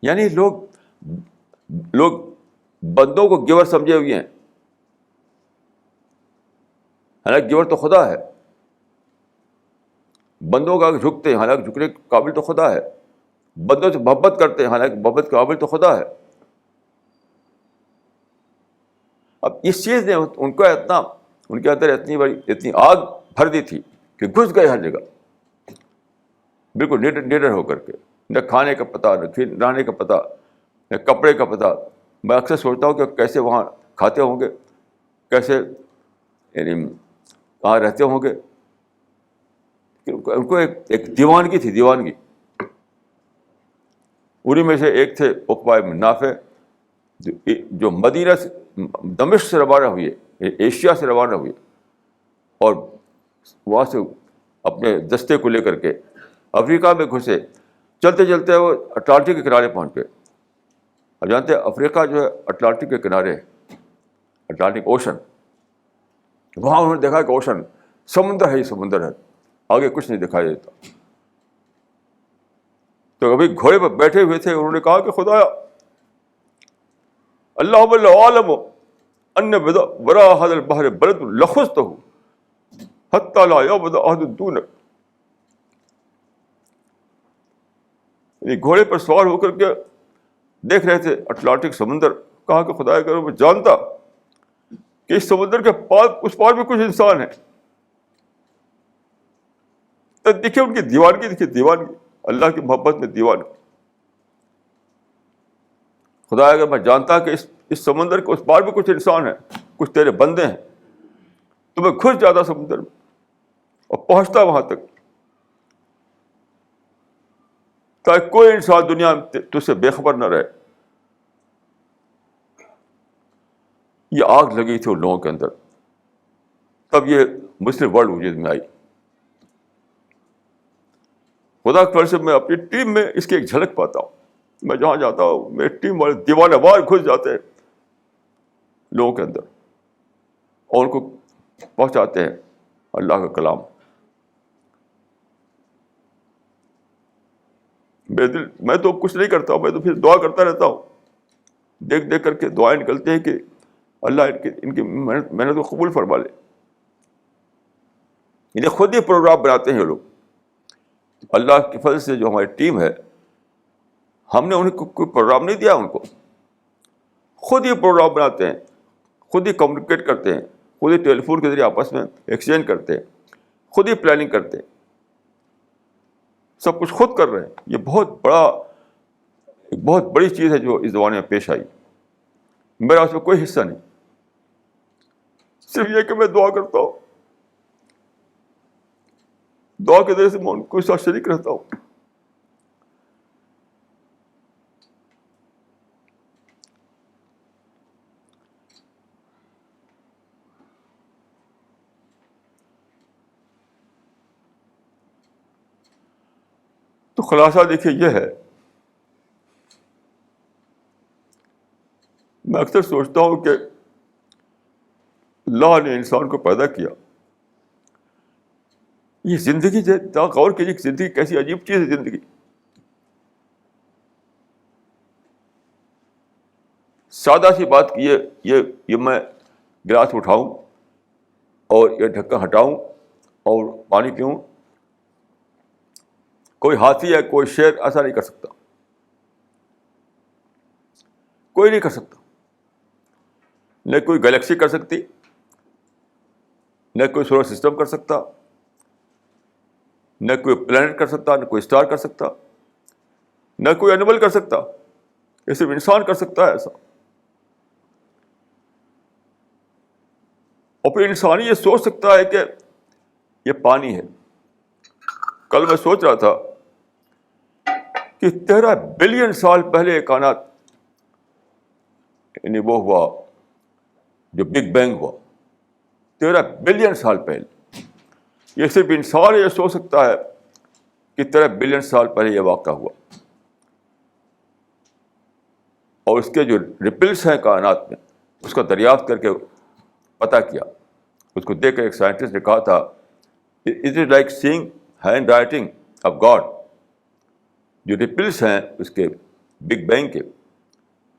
یعنی لوگ بندوں کو گیور سمجھے ہوئے ہیں، حالانکہ گیور تو خدا ہے. بندوں کا جھکتے ہیں، حالانکہ جھکنے کے قابل تو خدا ہے. بندوں سے محبت کرتے ہیں، حالانکہ محبت کے قابل تو خدا ہے. اب اس چیز نے ان کو ان کے اندر اتنی آگ بھر دی تھی کہ گھس گئے ہر جگہ، بالکل نڈر ہو کر کے. نہ کھانے کا پتہ، نہ رہنے کا پتہ، نہ کپڑے کا پتہ. میں اکثر سوچتا ہوں کہ کیسے وہاں کھاتے ہوں گے، کیسے یعنی کہاں رہتے ہوں گے. ان کو ایک دیوانگی تھی، دیوانگی. انہیں میں سے ایک تھے عقبہ بن نافع، جو مدینہ سے دمشق سے روانہ ہوئے، ایشیا سے روانہ ہوئے، اور وہاں سے اپنے دستے کو لے کر کے افریقہ میں گھسے. چلتے چلتے وہ اٹلانٹک کے کنارے پہنچ گئے. اب جانتے ہیں افریقہ جو ہے اٹلانٹک کے کنارے ہے، اٹلانٹک اوشن. وہاں انہوں نے دیکھا کہ اوشن، سمندر ہے، ہی سمندر ہے، آگے کچھ نہیں دکھائی دیتا. تو ابھی گھوڑے پر بیٹھے ہوئے تھے، انہوں نے کہا کہ خدا اللہم لا عالم ان وراء هذا البحر بلد لخذته حتى لا يعبد احد دونك. گھوڑے پر سوار ہو کر کے دیکھ رہے تھے اٹلانٹک سمندر. کہا کہ خدا کرو میں جانتا کہ اس سمندر کے پار اس پار بھی کچھ انسان ہے. تو دیکھیے ان کی دیوانگی، دیکھیے دیوانگی، اللہ کی محبت میں دیوانگی. خدا اگر میں جانتا کہ اس سمندر کے اس پار بھی کچھ انسان ہے، کچھ تیرے بندے ہیں، تو میں گھس جاتا سمندر میں اور پہنچتا وہاں تک، تاکہ کوئی انسان دنیا میں تجھ سے بے خبر نہ رہے. یہ آگ لگی تھی ان لوگوں کے اندر. تب یہ مسلم ورلڈ وجود میں آئی. خدا کی طرف سے میں اپنی ٹیم میں اس کی ایک جھلک پاتا ہوں. میں جہاں جاتا ہوں میری ٹیم والے دیوانے وار گھس جاتے ہیں لوگوں کے اندر اور ان کو پہنچاتے ہیں اللہ کا کلام. میں تو کچھ نہیں کرتا ہوں، میں تو پھر دعا کرتا رہتا ہوں. دیکھ دیکھ کر کے دعائیں نکلتی ہیں کہ اللہ ان کی محنت کو قبول فرما لے. انہیں خود ہی پروگرام بناتے ہیں لوگ. اللہ کے فضل سے جو ہماری ٹیم ہے، ہم نے انہیں کوئی پروگرام نہیں دیا، ان کو خود ہی پروگرام بناتے ہیں، خود ہی کمیونیکیٹ کرتے ہیں، خود ہی ٹیلی فون کے ذریعے آپس میں ایکسچینج کرتے ہیں، خود ہی پلاننگ کرتے ہیں, سب کچھ خود کر رہے ہیں. یہ بہت بڑی چیز ہے جو اس زمانے میں پیش آئی. میرا اس میں کوئی حصہ نہیں, صرف یہ کہ میں دعا کرتا ہوں, دعا کے ذریعے سے میں ان کو ساتھ شریک رہتا ہوں. تو خلاصہ دیکھیے یہ ہے, میں اکثر سوچتا ہوں کہ اللہ نے انسان کو پیدا کیا, یہ زندگی غور کیجیے, زندگی کیسی عجیب چیز ہے زندگی. سادہ سی بات کی یہ میں گلاس اٹھاؤں اور یہ ڈھکن ہٹاؤں اور پانی پیوں, کوئی ہاتھی یا کوئی شیر ایسا نہیں کر سکتا, کوئی نہیں کر سکتا. نہ کوئی گلیکسی کر سکتی, نہ کوئی سولر سسٹم کر سکتا, نہ کوئی پلانٹ کر سکتا, نہ کوئی اسٹار کر سکتا, نہ کوئی اینیمل کر سکتا. یہ صرف انسان کر سکتا ہے ایسا. اور پھر انسان یہ سوچ سکتا ہے کہ یہ پانی ہے. کل میں سوچ رہا تھا کہ 13 بلین سال پہلے کائنات یعنی وہ ہوا جو بگ بینگ ہوا, 13 بلین سال پہلے. یہ صرف انسان یہ سوچ سکتا ہے کہ 13 بلین سال پہلے یہ واقعہ ہوا. اور اس کے جو ریپلس ہیں کائنات میں, اس کا دریافت کر کے پتہ کیا. اس کو دیکھ کر ایک سائنٹسٹ نے کہا تھا, it is like seeing hand writing of God. جو ریپلس ہیں اس کے بگ بینگ کے,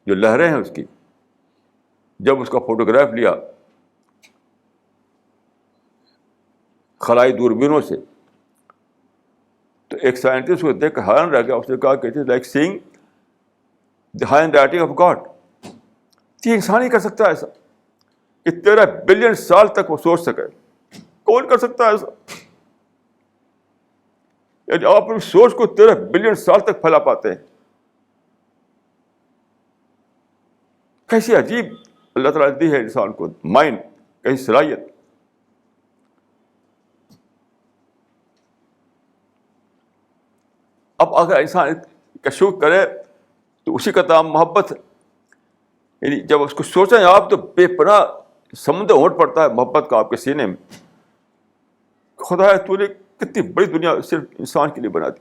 جو لہریں ہیں اس کی, جب اس کا فوٹوگراف لیا خلائی دوربینوں سے, تو ایک سائنٹسٹ کو دیکھ کر حیران رہ گیا. اس نے کہا کہ it is like seeing the hand writing of God. یہ انسان ہی کر سکتا ہے ایسا کہ 13 بلین سال تک وہ سوچ سکے. کون کر سکتا ہے ایسا؟ یعنی آپ اپنی سوچ کو 13 بلین سال تک پھیلا پاتے ہیں. کیسی عجیب اللہ تعالیٰ نے دی ہے انسان کو مائنڈ, کیسی صلاحیت. اب اگر انسان کا شکر کرے تو اسی کا نام محبت ہے. یعنی جب اس کو سوچیں آپ تو بے پناہ سمندر اونٹ پڑتا ہے محبت کا آپ کے سینے میں. خدا تو نے کتنی بڑی دنیا صرف انسان کے لیے بنا دی.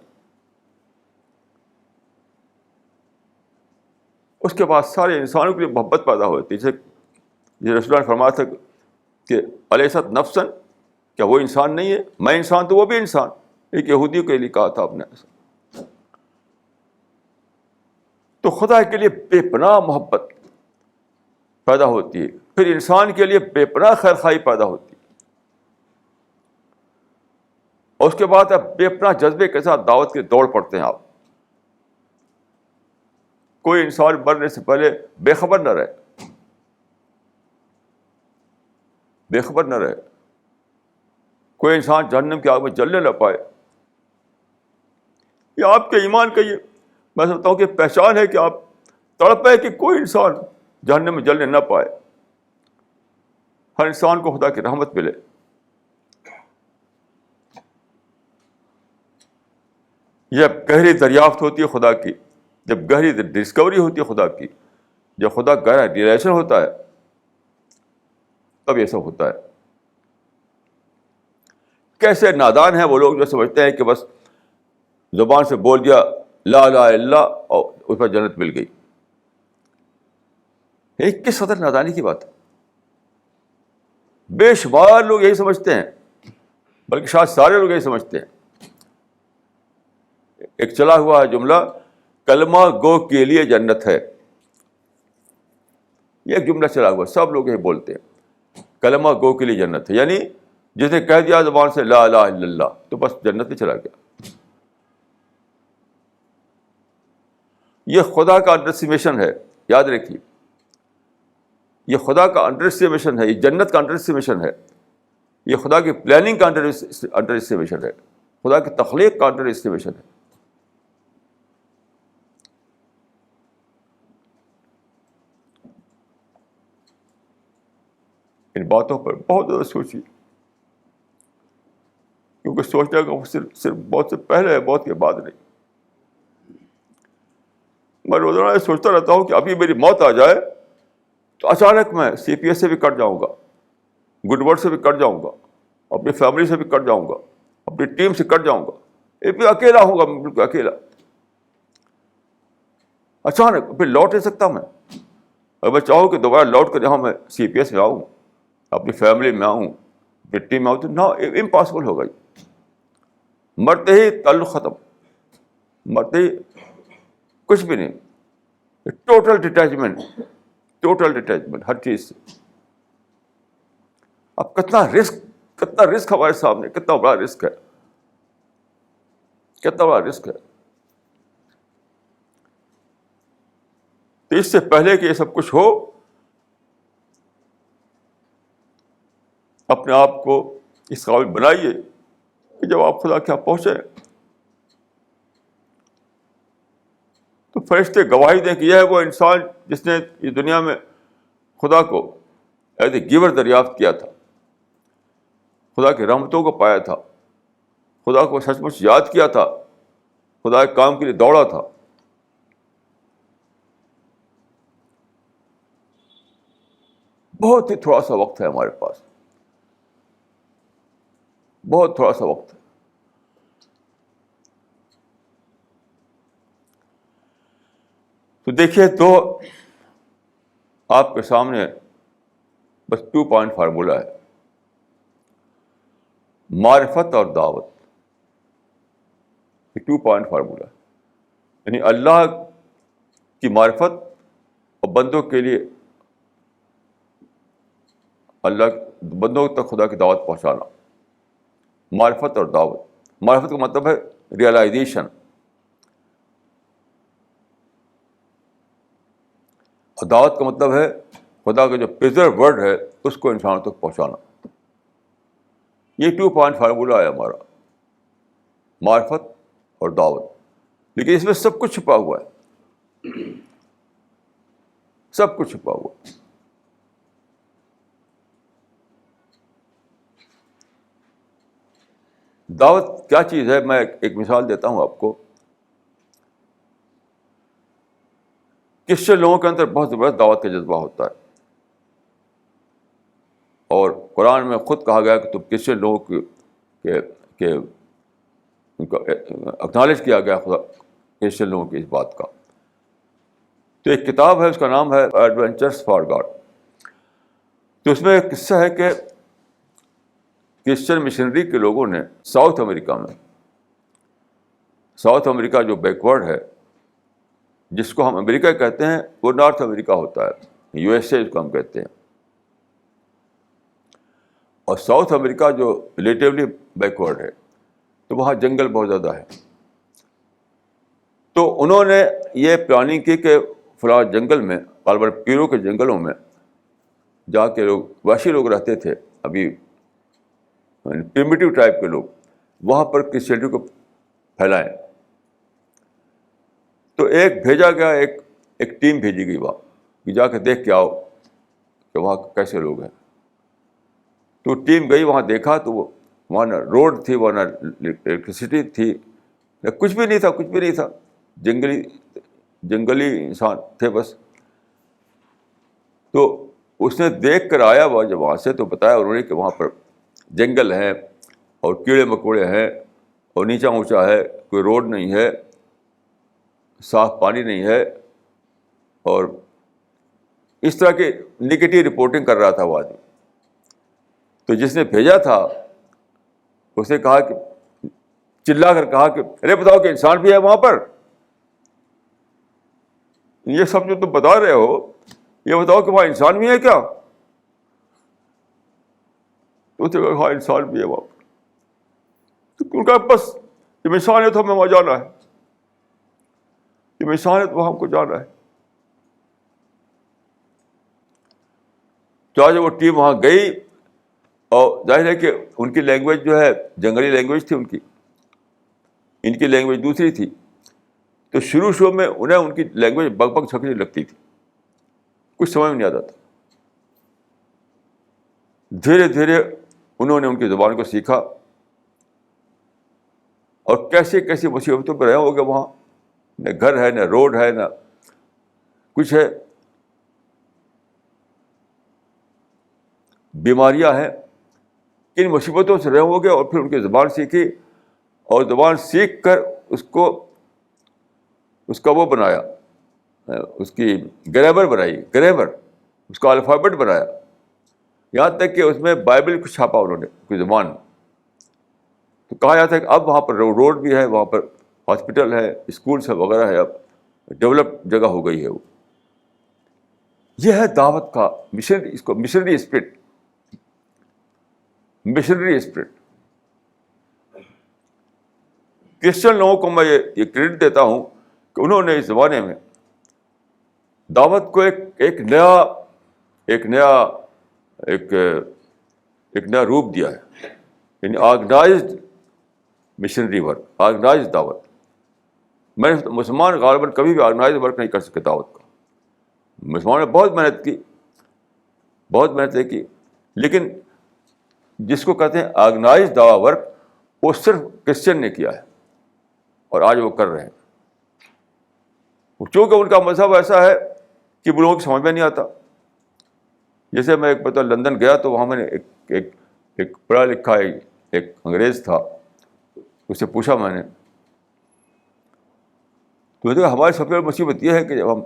اس کے بعد سارے انسانوں کے لیے محبت پیدا ہوتی ہے. جیسے رسول اللہ نے فرمایا تھا کہ الیست نفسن, کیا وہ انسان نہیں ہے؟ میں انسان تو وہ بھی انسان. ایک یہودی کے لیے کہا تھا آپ نے ایسا. تو خدا کے لیے بے پناہ محبت پیدا ہوتی ہے, پھر انسان کے لیے بے پناہ خیر خواہی پیدا ہوتی ہے, اور اس کے بعد آپ بے پناہ جذبے کے ساتھ دعوت کے دوڑ پڑتے ہیں. آپ کوئی انسان مرنے سے پہلے بے خبر نہ رہے, بے خبر نہ رہے. کوئی انسان جہنم کی آگ میں جلنے نہ پائے. یہ آپ کے ایمان کا یہ میں سمجھتا ہوں کہ پہچان ہے کہ آپ تڑپے کہ کوئی انسان جہنم میں جلنے نہ پائے. ہر انسان کو خدا کی رحمت ملے. یہ گہری دریافت ہوتی ہے خدا کی, جب گہری ڈسکوری ہوتی ہے خدا کی, جب خدا گہرا ریلیشن ہوتا ہے, تب یہ سب ہوتا ہے. کیسے نادان ہیں وہ لوگ جو سمجھتے ہیں کہ بس زبان سے بول دیا لا الہ الا اللہ اور اس پر جنت مل گئی. ایک کس قدر نادانی کی بات ہے. بے شمار لوگ یہی سمجھتے ہیں, بلکہ شاید سارے لوگ یہی سمجھتے ہیں. ایک چلا ہوا ہے جملہ, کلمہ گو کے لیے جنت ہے. یہ ایک جملہ چلا ہوا, سب لوگ یہی بولتے ہیں کلمہ گو کے لیے جنت ہے. یعنی جس نے کہہ دیا زبان سے لا الہ الا اللہ تو بس جنت میں چلا گیا. یہ خدا کا انڈر اسٹیمیشن ہے, یاد رکھیے. یہ خدا کا انڈر اسٹیمیشن ہے, یہ جنت کا انڈر اسٹیمیشن ہے. یہ خدا کی پلاننگ کا انڈر اسٹیمیشن ہے، خدا کی تخلیق کا انڈر اسٹیمیشن ہے. ان باتوں پر بہت زیادہ سوچیے، کیونکہ سوچنے کا صرف بہت سے پہلے ہے، بہت کے بعد نہیں. میں روزانہ یہ سوچتا رہتا ہوں کہ ابھی میری موت آ جائے تو اچانک میں سی پی ایس سے بھی کٹ جاؤں گا، گڈ ورڈ سے بھی کٹ جاؤں گا، اپنی فیملی سے بھی کٹ جاؤں گا، اپنی ٹیم سے کٹ جاؤں گا، یہ بھی اکیلا ہوں گا، بالکل اکیلا. اچانک پھر لوٹ نہیں سکتا میں. اگر میں چاہوں کہ دوبارہ لوٹ کر یہاں میں سی پی ایس میں آؤں، اپنی فیملی میں آؤں، اپنی ٹیم میں آؤں، تو نہ، امپاسبل ہوگا. مرتے ہی تعلق ختم، مرتے ہی کچھ بھی نہیں. ٹوٹل ڈیٹیچمنٹ، ٹوٹل ڈیٹیچمنٹ ہر چیز سے. اب کتنا رسک ہمارے سامنے، کتنا بڑا رسک ہے، کتنا بڑا رسک ہے. تو اس سے پہلے کہ یہ سب کچھ ہو، اپنے آپ کو اس قابل بنائیے کہ جب آپ خدا کے یہاں پہنچے تو فرشتے گواہی دیں کہ یہ ہے وہ انسان جس نے اس دنیا میں خدا کو ایز اے گیور دریافت کیا تھا، خدا کی رحمتوں کو پایا تھا، خدا کو سچ مچ یاد کیا تھا، خدا کے کام کے لیے دوڑا تھا. بہت ہی تھوڑا سا وقت ہے ہمارے پاس، بہت تھوڑا سا وقت ہے. تو دیکھیے، تو آپ کے سامنے بس 2 پوائنٹ فارمولہ ہے: معرفت اور دعوت. یہ 2 پوائنٹ فارمولہ ہے، یعنی اللہ کی معرفت اور بندوں تک خدا کی دعوت پہنچانا. معرفت اور دعوت. معرفت کا مطلب ہے ریئلائزیشن، اور دعوت کا مطلب ہے خدا کا جو پریزرو ورڈ ہے اس کو انسانوں تک پہنچانا. یہ 2 پوائنٹ فارمولہ ہے ہمارا، معرفت اور دعوت. لیکن اس میں سب کچھ چھپا ہوا ہے، سب کچھ چھپا ہوا ہے. دعوت کیا چیز ہے؟ میں ایک مثال دیتا ہوں آپ کو. کرسچن لوگوں کے اندر بہت زبردست دعوت کا جذبہ ہوتا ہے، اور قرآن میں خود کہا گیا کہ تم کرسچن لوگوں کے ان کو اکنالج کیا گیا خدا کرسچن لوگوں کی اس بات کا. تو ایک کتاب ہے، اس کا نام ہے ایڈونچرس فار گاڈ. تو اس میں ایک قصہ ہے کہ کرسچن مشنری کے لوگوں نے ساؤتھ امریکہ جو بیکورڈ ہے، جس کو ہم امریکہ کہتے ہیں، وہ نارتھ امریکہ ہوتا ہے، یو ایس اے اس کو ہم کہتے ہیں. اور ساؤتھ امریکہ جو ریلیٹیولی بیکورڈ ہے، تو وہاں جنگل بہت زیادہ ہے. تو انہوں نے یہ پلاننگ کی کہ فلاں جنگل میں، غالباً پیرو کے جنگلوں میں، جہاں کے لوگ وحشی لوگ رہتے تھے، ابھی پریمیٹیو ٹائپ کے لوگ، وہاں پر کرسچینٹی کو پھیلائیں. تو بھیجا گیا، ایک ٹیم بھیجی گئی وہاں کہ جا کے دیکھ کے آؤ کہ وہاں کیسے لوگ ہیں. تو ٹیم گئی، وہاں دیکھا تو وہاں نہ روڈ تھی، وہاں نہ الیکٹریسٹی تھی، نہ کچھ بھی نہیں تھا. جنگلی انسان تھے بس. تو اس نے دیکھ کر آیا وہ جب وہاں سے، تو بتایا انہوں نے کہ وہاں پر جنگل ہے اور کیڑے مکوڑے ہیں اور نیچا اونچا ہے، کوئی روڈ نہیں ہے، صاف پانی نہیں ہے، اور اس طرح کی نگیٹو رپورٹنگ کر رہا تھا وہ آدمی. تو جس نے بھیجا تھا اس نے کہا کہ چلا کر کہا کہ ارے بتاؤ کہ انسان بھی ہے وہاں پر؟ یہ سب جو تم بتا رہے ہو، یہ بتاؤ کہ وہاں انسان بھی ہے کیا؟ تو اس نے کہا ہاں انسان بھی ہے وہاں پر. تو ان کا بس جب انسان ہے تو ہمیں وہاں جانا ہے، جب انسان ہے تو وہاں ہم کو جانا ہے. تو آج وہ ٹیم وہاں گئی اور ظاہر ہے کہ ان کی لینگویج جو ہے جنگلی لینگویج تھی ان کی، ان کی لینگویج دوسری تھی. تو شروع میں انہیں ان کی لینگویج بک بک چھکنے لگتی تھی، کچھ سمجھ میں نہیں آتا تھا. دھیرے دھیرے انہوں نے ان کی زبان کو سیکھا، اور کیسے کیسے مصیبتوں پہ رہے ہو گے وہاں. نہ گھر ہے، نہ روڈ ہے، نہ کچھ ہے، بیماریاں ہیں. ان مصیبتوں سے رہے ہو گے، اور پھر ان کی زبان سیکھی، اور زبان سیکھ کر اس کا وہ بنایا، اس کی گرامر بنائی، گرامر، اس کا الفابیٹ بنایا. یہاں تک کہ اس میں بائبل کو چھاپا انہوں نے کی زبان میں. تو کہا جاتا ہے کہ اب وہاں پر روڈ بھی ہے، وہاں پر ہاسپٹل ہے، اسکولس ہے وغیرہ ہے، اب ڈیولپ جگہ ہو گئی ہے وہ. یہ ہے دعوت کا مشن، اس کو missionary spirit, missionary spirit. Christian لوگوں کو میں یہ کریڈٹ دیتا ہوں کہ انہوں نے اس زمانے میں دعوت کو ایک نیا روپ دیا ہے. یعنی آرگنائزڈ مشنری ورک، آرگنائزڈ دعوت. میں مسلمان غالباً کبھی بھی آرگنائزڈ ورک نہیں کر سکے دعوت کا. مسلمانوں نے بہت محنت کی، لیکن جس کو کہتے ہیں آرگنائزڈ دعوت ورک، وہ صرف کرسچن نے کیا ہے، اور آج وہ کر رہے ہیں. چونکہ ان کا مذہب ایسا ہے کہ وہ لوگوں کو سمجھ میں نہیں آتا. جیسے میں ایک مرتبہ لندن گیا تو وہاں میں نے ایک پڑھا لکھا ایک انگریز تھا، اس سے پوچھا میں نے، تو ہماری سب سے بڑی مصیبت یہ ہے کہ جب ہم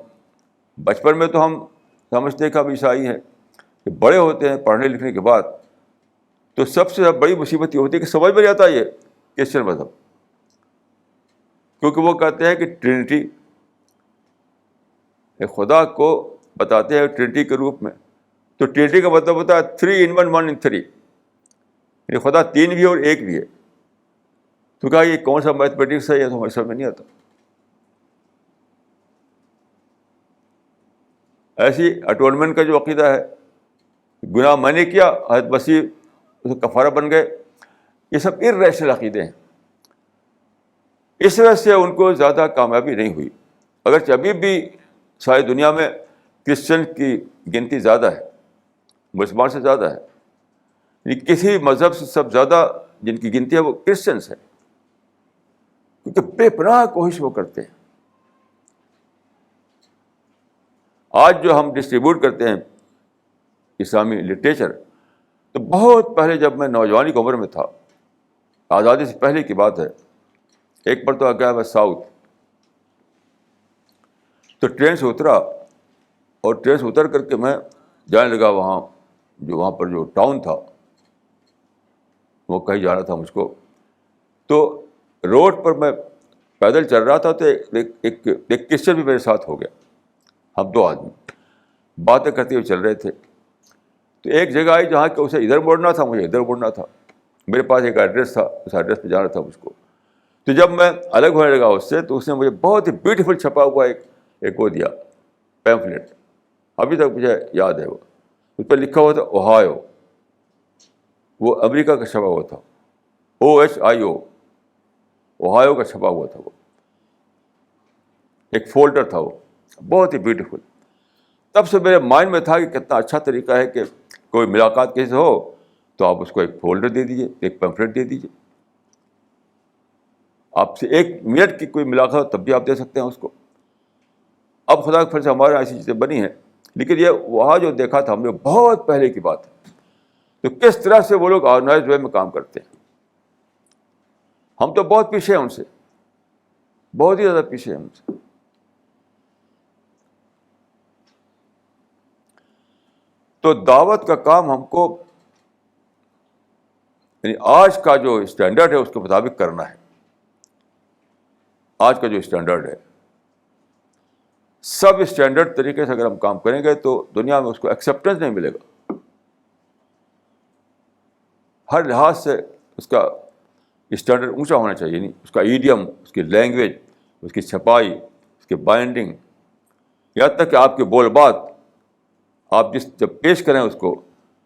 بچپن میں تو ہم سمجھتے ہیں کہ ہم عیسائی ہیں، کہ بڑے ہوتے ہیں پڑھنے لکھنے کے بعد تو سب سے بڑی مصیبت یہ ہوتی ہے کہ سمجھ میں نہیں آتا یہ کرسچن مذہب. کیونکہ وہ کہتے ہیں کہ ٹرینٹی، خدا کو بتاتے ہیں ٹرینٹی کے روپ میں. تو ٹرینٹی کا مطلب ہوتا ہے 3 in 1 1 in 3، یعنی خدا 3 بھی ہے اور 1 بھی ہے. تو کہا یہ کون سا میتھمیٹکس ہے، یہ تو ہمارے سمجھ میں نہیں آتا. ایسی اٹونمنٹ کا جو عقیدہ ہے، گناہ میں نے کیا، حضرت مسیح اس کا کفارہ بن گئے، یہ سب ارریشنل عقیدے ہیں. اس وجہ سے ان کو زیادہ کامیابی نہیں ہوئی. اگرچہ ابھی بھی ساری دنیا میں کرسچن کی گنتی زیادہ ہے، مسلمان سے زیادہ ہے. کسی مذہب سے سب زیادہ جن کی گنتی ہے وہ کرسچنس ہیں، کیونکہ بے پناہ کوشش وہ کرتے ہیں. آج جو ہم ڈسٹریبیوٹ کرتے ہیں اسلامی لٹریچر، تو بہت پہلے جب میں نوجوانی کی عمر میں تھا، آزادی سے پہلے کی بات ہے، ایک پر تو گیا میں ساؤتھ. تو ٹرین سے اترا، اور ٹرین سے اتر کر کے میں جانے لگا وہاں پر جو ٹاؤن تھا، وہ کہیں جانا تھا مجھ کو. تو روڈ پر میں پیدل چل رہا تھا، تو ایک کرسچن بھی میرے ساتھ ہو گیا. ہم 2 آدمی باتیں کرتے ہوئے چل رہے تھے. تو ایک جگہ آئی جہاں کہ اسے ادھر مڑنا تھا، مجھے ادھر مڑنا تھا. میرے پاس ایک ایڈریس تھا، اس ایڈریس پہ جانا تھا مجھ کو. تو جب میں الگ ہونے لگا اس سے، تو اس نے مجھے بہت ہی بیوٹیفل چھپا ہوا ایک وہ دیا، پیمفلیٹ. ابھی تک مجھے یاد ہے وہ. اس پہ لکھا ہوا تھا اوہایو. وہ امریکہ کا چھپا ہوا تھا، OHIO، اوہایو کا چھپا ہوا تھا. وہ ایک فولڈر تھا، وہ بہت ہی بیوٹیفل. تب سے میرے مائنڈ میں تھا کہ کتنا اچھا طریقہ ہے کہ کوئی ملاقات کسی سے ہو تو آپ اس کو ایک فولڈر دے دیجیے، ایک پیمفلیٹ دے دیجیے. آپ سے 1 منٹ کی کوئی ملاقات ہو تب بھی آپ دے سکتے ہیں اس کو. اب خدا کے فضل سے ہمارے ایسی چیزیں بنی ہیں، لیکن یہ وہاں جو دیکھا تھا ہم نے بہت پہلے کی بات ہے. تو کس طرح سے وہ لوگ آرگنائزڈ وے میں کام کرتے ہیں. ہم تو بہت پیچھے ہیں ان سے، بہت ہی زیادہ پیچھے ہیں ان سے. تو دعوت کا کام ہم کو یعنی آج کا جو اسٹینڈرڈ ہے اس کے مطابق کرنا ہے. آج کا جو اسٹینڈرڈ ہے، سب اسٹینڈرڈ طریقے سے اگر ہم کام کریں گے تو دنیا میں اس کو ایکسیپٹنس نہیں ملے گا. ہر لحاظ سے اس کا اسٹینڈرڈ اونچا ہونا چاہیے. یعنی اس کا ایڈیم، اس کی لینگویج، اس کی چھپائی، اس کی بائنڈنگ، یہاں تک کہ آپ کے بول بات، آپ جب پیش کریں اس کو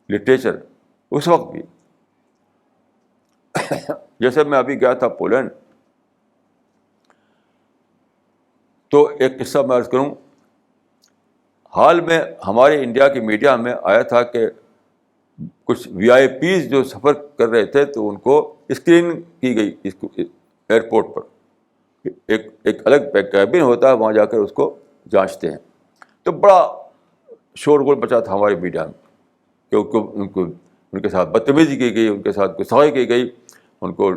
لٹریچر، اس وقت بھی. جیسے میں ابھی گیا تھا پولینڈ, تو ایک قصہ میں عرض کروں. حال میں ہمارے انڈیا کی میڈیا میں آیا تھا کہ کچھ وی آئی پیز جو سفر کر رہے تھے تو ان کو اسکرین کی گئی اس کو ایئرپورٹ پر. ایک الگ کیبن ہوتا ہے, وہاں جا کر اس کو جانچتے ہیں. تو بڑا شور غل مچا تھا ہماری میڈیا میں کہ ان کے ساتھ بدتمیزی کی گئی, ان کے ساتھ گستاخی کی گئی, ان کو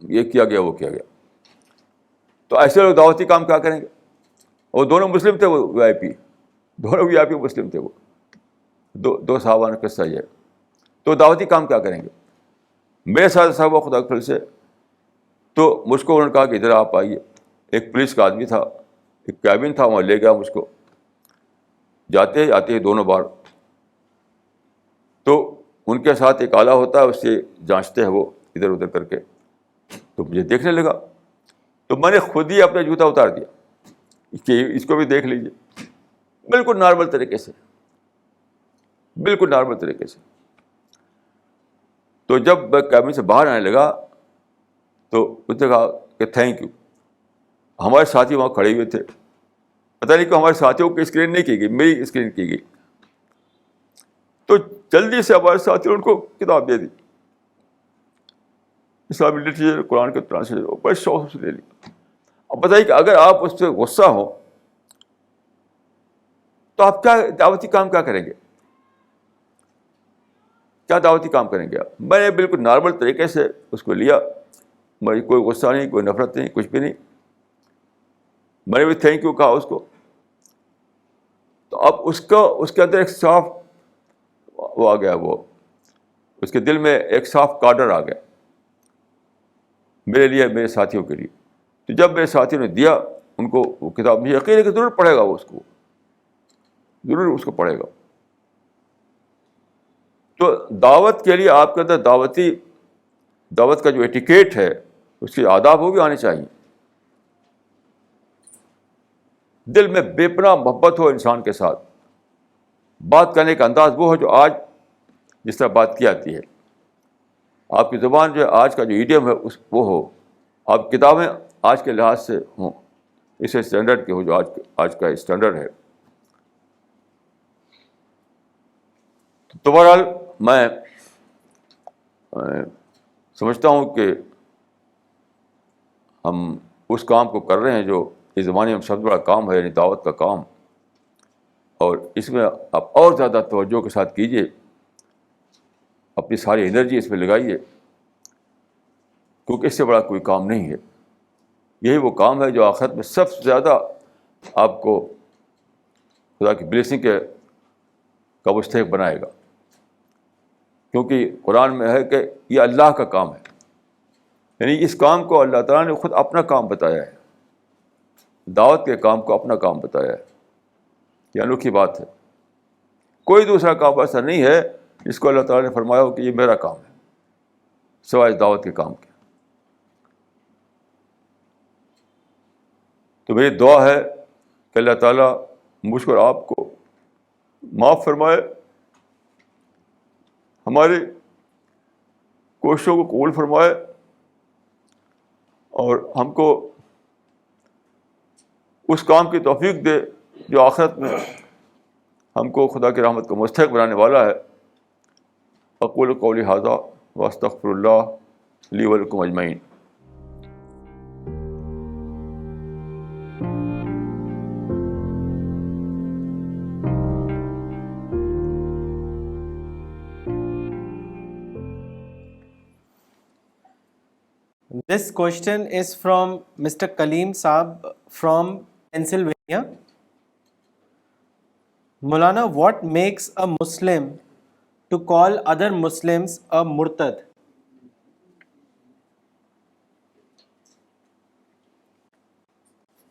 یہ کیا گیا, وہ کیا گیا. تو ایسے لوگ دعوتی کام کیا کریں گے؟ وہ دونوں مسلم تھے, وہ وی آئی پی, دونوں وی آئی پی مسلم تھے. وہ دو صحابہ نے قصہ یہ. تو دعوتی کام کیا کریں گے؟ میرے ساتھ صاحب خدا کے فضل سے تو مجھ کو انہوں نے کہا کہ ادھر آپ آئیے. ایک پولیس کا آدمی تھا, ایک کیبن تھا, وہاں لے گیا مجھ کو. جاتے آتے دونوں بار تو ان کے ساتھ ایک آلہ ہوتا ہے, اس سے جانچتے ہیں وہ ادھر ادھر کر کے. تو مجھے دیکھنے لگا, تو میں نے خود ہی اپنا جوتا اتار دیا کہ اس کو بھی دیکھ لیجیے. بالکل نارمل طریقے سے, بالکل نارمل طریقے سے. تو جب میں کیبن سے باہر آنے لگا تو اس نے کہا کہ تھینک یو. ہمارے ساتھی وہاں کھڑے ہوئے تھے, پتہ نہیں کہ ہمارے ساتھیوں کی اسکرین نہیں کی گئی, میری اسکرین کی گئی. تو جلدی سے ہمارے ساتھیوں نے ان کو کتاب دے دی, اسلامی لٹریچر, قرآن کے ٹرانسلیشن, بڑے شوق سے لے لی. اب بتائیے کہ اگر آپ اس سے غصہ ہو تو آپ کیا دعوتی کام کیا کریں گے؟ کیا دعوتی کام کریں گے آپ؟ میں نے بالکل نارمل طریقے سے اس کو لیا, مجھے کوئی غصہ نہیں, کوئی نفرت نہیں, کچھ بھی نہیں. میں نے بھی تھینک یو کہا اس کو. تو اب اس کے اندر ایک صاف وہ آ گیا, وہ اس کے دل میں ایک صاف کارڈر آ گیا میرے لیے, میرے ساتھیوں کے لیے. تو جب میرے ساتھیوں نے دیا ان کو وہ کتاب, مجھے یقین ہے کہ ضرور پڑھے گا وہ, اس کو ضرور اس کو پڑھے گا. تو دعوت کے لیے آپ کے اندر دعوت کا جو ایٹیکیٹ ہے, اس کے آداب وہ بھی آنے چاہیے. دل میں بے پناہ محبت ہو انسان کے ساتھ, بات کرنے کا انداز وہ ہو جو آج جس طرح بات کی جاتی ہے. آپ کی زبان جو ہے, آج کا جو ایڈیم ہے وہ ہو. آپ کتابیں آج کے لحاظ سے ہوں, اس اسٹینڈرڈ کے ہو جو آج کا اسٹینڈرڈ ہے. تو بہرحال میں سمجھتا ہوں کہ ہم اس کام کو کر رہے ہیں جو اس زمانے میں سب سے بڑا کام ہے, یعنی دعوت کا کام. اور اس میں آپ اور زیادہ توجہ کے ساتھ کیجیے, اپنی ساری انرجی اس میں لگائیے, کیونکہ اس سے بڑا کوئی کام نہیں ہے. یہی وہ کام ہے جو آخرت میں سب سے زیادہ آپ کو خدا کی بلیسنگ کا مستحق بنائے گا. کیونکہ قرآن میں ہے کہ یہ اللہ کا کام ہے, یعنی اس کام کو اللہ تعالیٰ نے خود اپنا کام بتایا ہے, دعوت کے کام کو اپنا کام بتایا ہے. یہ انوکھی بات ہے. کوئی دوسرا کام ایسا نہیں ہے جس کو اللہ تعالیٰ نے فرمایا ہو کہ یہ میرا کام ہے سوائے دعوت کے کام کے. تو میری دعا ہے کہ اللہ تعالیٰ مجھ کو اور آپ کو معاف فرمائے, ہماری کوششوں کو قبول فرمائے, اور ہم کو اس کام کی توفیق دے جو آخرت میں ہم کو خدا کی رحمت کو مستحق بنانے والا ہے. اقول قولی ھذا واستغفر اللہ لی ولکم اجمعین. This question is from Mr. Kaleem Saab from Pennsylvania. Maulana, what makes a Muslim to call other Muslims a murtad?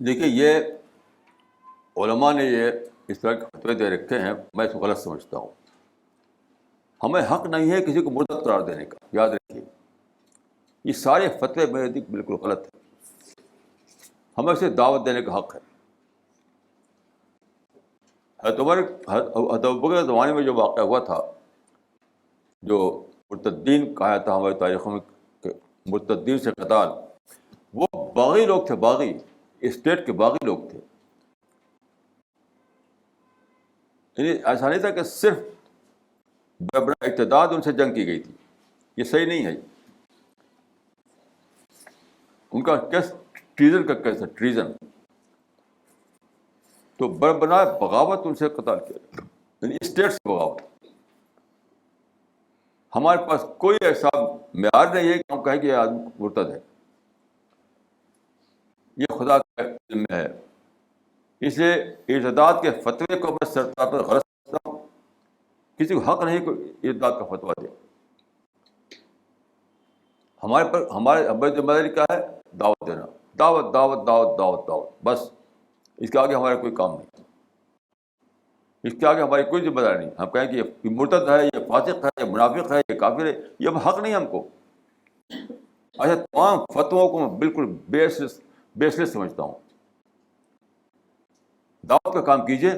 دیکھیے, یہ علماء نے یہ اس طرح کے فتوے دے رکھے ہیں, میں اس کو غلط سمجھتا ہوں. ہمیں حق نہیں ہے کسی کو مرتد قرار دینے کا, یاد رکھیے. یہ سارے فتوے میرے نزدیک بالکل غلط ہیں. ہمیں اسے دعوت دینے کا حق ہے. حضرت عمر کے زمانے میں جو واقعہ ہوا تھا جو مرتدین کہا تھا ہماری تاریخوں میں کہ مرتدین سے قتال، وہ باغی لوگ تھے، باغی اسٹیٹ کے باغی لوگ تھے. یعنی ایسا نہیں تھا کہ صرف بڑا اقتداد ان سے جنگ کی گئی تھی، یہ صحیح نہیں ہے. ان کا کیس ٹریزن کا کیس ہے، ٹریزن. تو بنا بغاوت ان سے قتال کیا، یعنی اسٹیٹ سے بغاوت. ہمارے پاس کوئی ایسا معیار نہیں ہے کہ ہم کہیں کہ یہ آدمی مرتد ہے. یہ خدا کا علم ہے. اس لیے ارتداد کے فتوے کو میں سرطان پر غلط سمجھتا ہوں. کسی کو حق نہیں کوئی ارتداد کا فتویٰ دے. ہماری ذمہ داری کیا ہے؟ دعوت دینا، دعوت دعوت دعوت دعوت دعوت، بس. اس کے آگے ہمارا کوئی کام نہیں، اس کے آگے ہماری کوئی ذمہ داری نہیں. ہم کہیں کہ یہ مرتد ہے، یہ فاسق ہے، یہ منافق ہے، یہ کافر ہے، یہ حق نہیں ہم کو. اچھا، تمام فتووں کو میں بالکل بیس لیس سمجھتا ہوں. دعوت کا کام کیجیے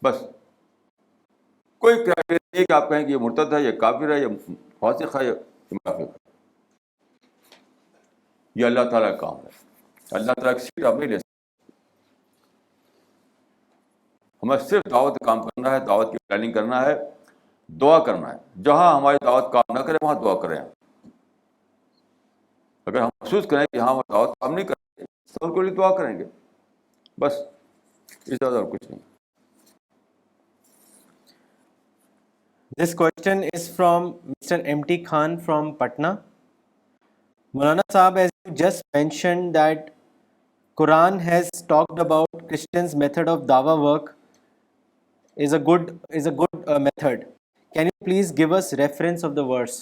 بس. کوئی کرائٹیریا نہیں کہ آپ کہیں کہ یہ مرتد ہے، یہ کافر ہے، یہ فاسق ہے، یہ منافق ہے. یہ اللہ تعالیٰ کا کام ہے. اللہ تعالیٰ کی سیٹ آپ نہیں لے سکتے. ہمیں صرف دعوت کا کام کرنا ہے، دعوت کی پلاننگ کرنا ہے، دعا کرنا ہے. جہاں ہماری دعوت کام نہ کرے وہاں دعا کریں. اگر ہم محسوس کریں کہ ہاں ہماری دعوت کام نہیں کرے تو ان کے لیے دعا کریں گے بس. اس طرح اور کچھ نہیں. This question is from Mr. M.T. Khan from Patna. Maulana Saab, as you just mentioned that Quran has talked about Christians' method of dawah work is a good method. Can you please give us reference of the verse?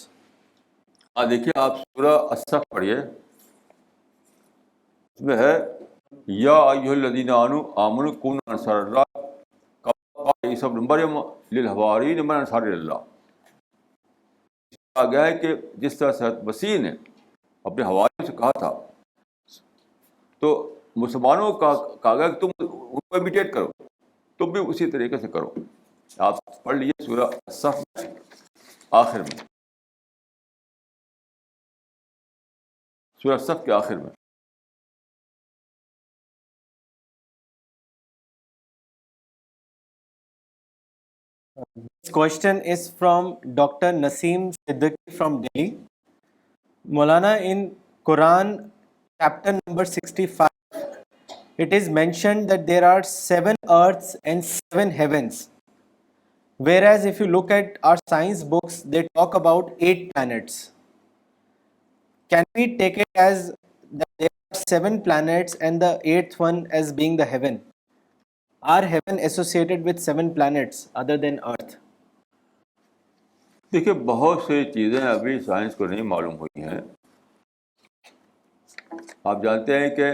دیکھیے آپ سورہ الصف پڑھیے. اس میں ہے یا ایھا الذین آمنوا کونوا انصار اللہ کما قال عیسی ابن مریم للحواریین من انصار اللہ. کہا گیا ہے کہ جس طرح سے حضرت مسیح نے اپنے حواریوں سے کہا تھا تو مسلمانوں کا کہا گیا کہ تم ان کو امیٹیٹ کرو، تم بھی اسی طریقے سے کرو. آپ پڑھ لیجیے سورہ الصف آخر میں، سورہ الصف کے آخر میں. This question is from Dr. Naseem Siddiqui from Delhi. Maulana, in Quran chapter number 65, it is mentioned that there are 7 earths and 7 heavens. Whereas if you look at our science books, they talk about 8 planets. Can we take it as that there are 7 planets and the 8th one as being the heaven? Are heaven associated with 7 planets other than Earth? دیکھیے بہت سی چیزیں ابھی سائنس کو نہیں معلوم ہوئی ہیں. آپ جانتے ہیں کہ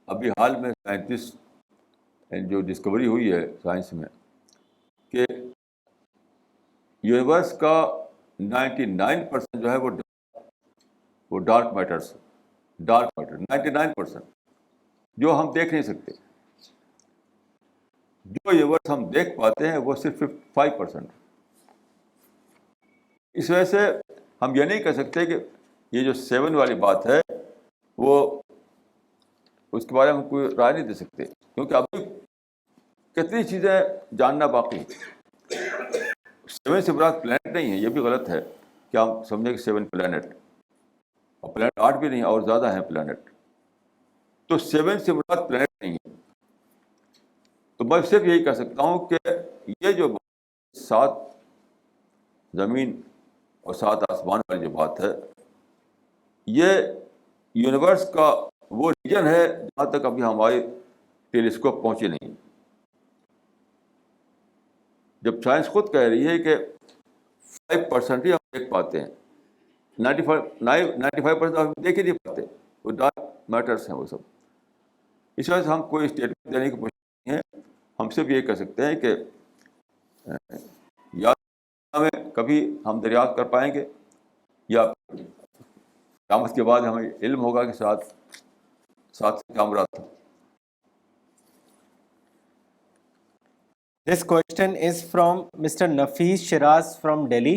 ابھی حال میں سائنٹسٹ جو ڈسکوری ہوئی ہے سائنس میں کہ یونیورس کا 99% جو ہے وہ ڈارک میٹر 99% جو ہم دیکھ نہیں سکتے. جو یونیورس ہم دیکھ پاتے ہیں وہ صرف 5%. اس وجہ سے ہم یہ نہیں کہہ سکتے کہ یہ جو 7 والی بات ہے وہ اس کے بارے میں کوئی رائے نہیں دے سکتے کیونکہ ابھی کتنی چیزیں جاننا باقی ہے. 7 سے مراد پلانٹ نہیں ہے، یہ بھی غلط ہے کہ ہم سمجھیں کہ 7 پلانٹ، اور پلانٹ 8 بھی نہیں اور زیادہ ہیں پلانٹ. تو 7 سے مراد پلانٹ نہیں ہے. تو میں صرف یہی کہہ سکتا ہوں کہ یہ جو 7 زمین اور 7 آسمان والی جو بات ہے یہ یونیورس کا وہ ریجن ہے جہاں تک ابھی ہماری ٹیلیسکوپ پہنچے نہیں. جب سائنس خود کہہ رہی ہے کہ 5% ہی ہم دیکھ پاتے ہیں، 95% ہم دیکھ ہی نہیں پاتے، وہ ڈارک میٹرس ہیں وہ سب. اس وجہ سے ہم کوئی اسٹیٹمنٹ دینے کی کوشش نہیں ہے. ہم صرف یہ کہہ سکتے ہیں کہ یا ہمیں کبھی ہم دریافت کر پائیں گے یا قیامت کے بعد ہمیں علم ہوگا کہ ساتھ کیا مراد تھا. This question is from Mr. Nafees Shiraz from Delhi.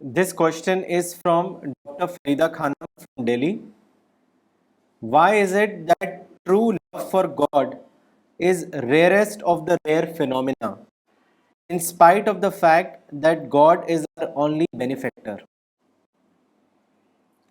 This question is from Dr. Farida Khanna from Delhi. Why is it that true love for God is rarest of the rare phenomena, in spite of the fact that God is our only benefactor?